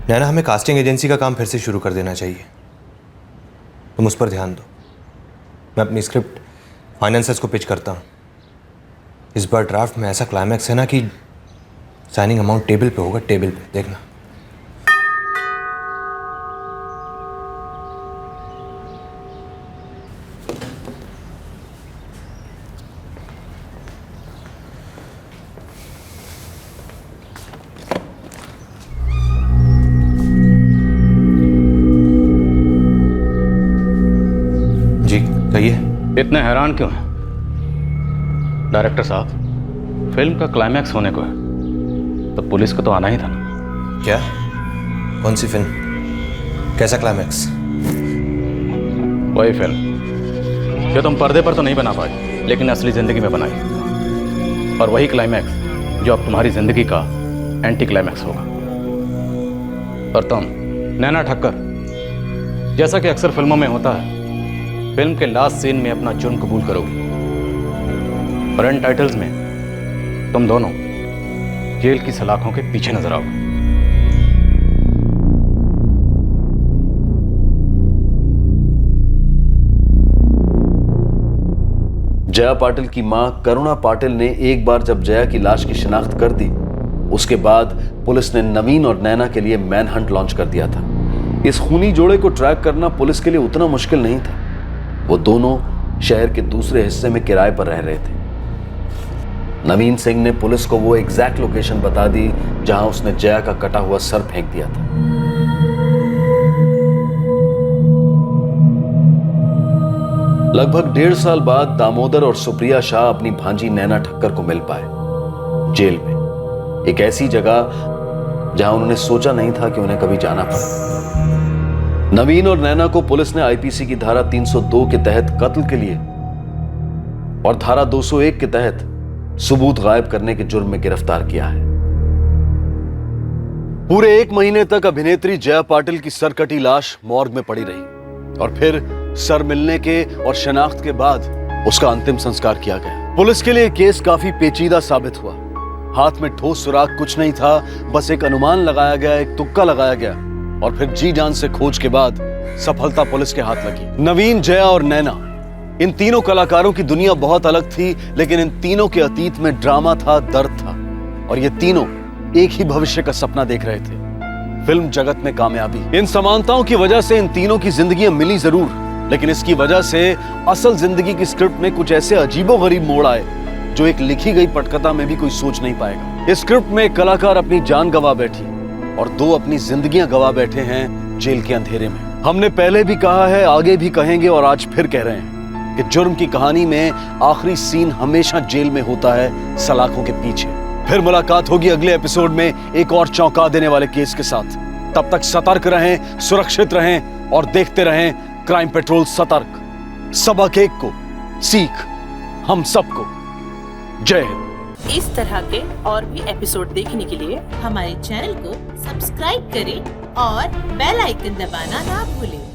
नैना, हमें कास्टिंग एजेंसी का काम फिर से शुरू कर देना चाहिए। तुम उस पर ध्यान दो। मैं अपनी स्क्रिप्ट फाइनेंसर्स को पिच करता हूँ। इस बार ड्राफ्ट में ऐसा क्लाइमैक्स है ना कि साइनिंग अमाउंट टेबल पे होगा, टेबल पे, देखना।
इतने हैरान क्यों हैं? डायरेक्टर साहब, फिल्म का क्लाइमैक्स होने को है तो पुलिस को तो आना ही था ना।
क्या? कौन सी फिल्म? कैसा क्लाइमैक्स?
वही फिल्म जो तुम पर्दे पर तो नहीं बना पाई लेकिन असली जिंदगी में बनाई, और वही क्लाइमैक्स जो अब तुम्हारी जिंदगी का एंटी क्लाइमैक्स होगा। और तुम नैना ठक्कर, जैसा कि अक्सर फिल्मों में होता है, फिल्म के लास्ट सीन में अपना जुर्म कबूल करोगी और एंड टाइटल्स में तुम दोनों जेल की सलाखों के पीछे नजर आओगे।
जया पाटिल की मां करुणा पाटिल ने एक बार जब जया की लाश की शिनाख्त कर दी, उसके बाद पुलिस ने नवीन और नैना के लिए मैनहंट लॉन्च कर दिया था। इस खूनी जोड़े को ट्रैक करना पुलिस के लिए उतना मुश्किल नहीं था। वो दोनों शहर के दूसरे हिस्से में किराए पर रह रहे थे। नवीन सिंह ने पुलिस को वो एग्जैक्ट लोकेशन बता दी जहां उसने जया का कटा हुआ सर फेंक दिया था। लगभग 1.5 साल बाद दामोदर और सुप्रिया शाह अपनी भांजी नैना ठक्कर को मिल पाए जेल में, एक ऐसी जगह जहां उन्होंने सोचा नहीं था कि उन्हें कभी जाना पड़े। नवीन और नैना को पुलिस ने आईपीसी की धारा 302 के तहत कत्ल के लिए और धारा 201 के तहत सबूत गायब करने के जुर्म में गिरफ्तार किया है। पूरे 1 महीने तक अभिनेत्री जया पाटिल की सरकटी लाश मॉर्ग में पड़ी रही और फिर सर मिलने के और शनाख्त के बाद उसका अंतिम संस्कार किया गया। पुलिस के लिए केस काफी पेचीदा साबित हुआ। हाथ में ठोस सुराग कुछ नहीं था, बस एक अनुमान लगाया गया, एक तुक्का लगाया गया और फिर जी जान से खोज के बाद सफलता पुलिस के हाथ लगी। नवीन, जया और नैना, इन तीनों कलाकारों की दुनिया बहुत अलग थी, लेकिन इन तीनों के अतीत में ड्रामा था, दर्द था और ये तीनों एक ही भविष्य का सपना देख रहे थे, फिल्म जगत में कामयाबी। इन समानताओं की वजह से इन तीनों की जिंदगियां मिली जरूर, लेकिन इसकी वजह से असल जिंदगी की स्क्रिप्ट में कुछ ऐसे अजीबोगरीब मोड़ आए जो एक लिखी गई पटकथा में भी कोई सोच नहीं पाएगा। इस स्क्रिप्ट में एक कलाकार अपनी जान गंवा बैठी और 2 अपनी जिंदगियां गंवा बैठे हैं जेल के अंधेरे में। हमने पहले भी कहा है, आगे भी कहेंगे और आज फिर कह रहे हैं कि जुर्म की कहानी में आखिरी सीन हमेशा जेल में होता है, सलाखों के पीछे। फिर मुलाकात होगी अगले एपिसोड में एक और चौंका देने वाले केस के साथ। तब तक सतर्क रहें, सुरक्षित रहें और देखते रहें क्राइम पेट्रोल सतर्क। सबक एक को सीख हम सबको। जय हिंद।
इस तरह के और भी एपिसोड देखने के लिए हमारे चैनल को सब्सक्राइब करें और बेल आइकन दबाना ना भूलें।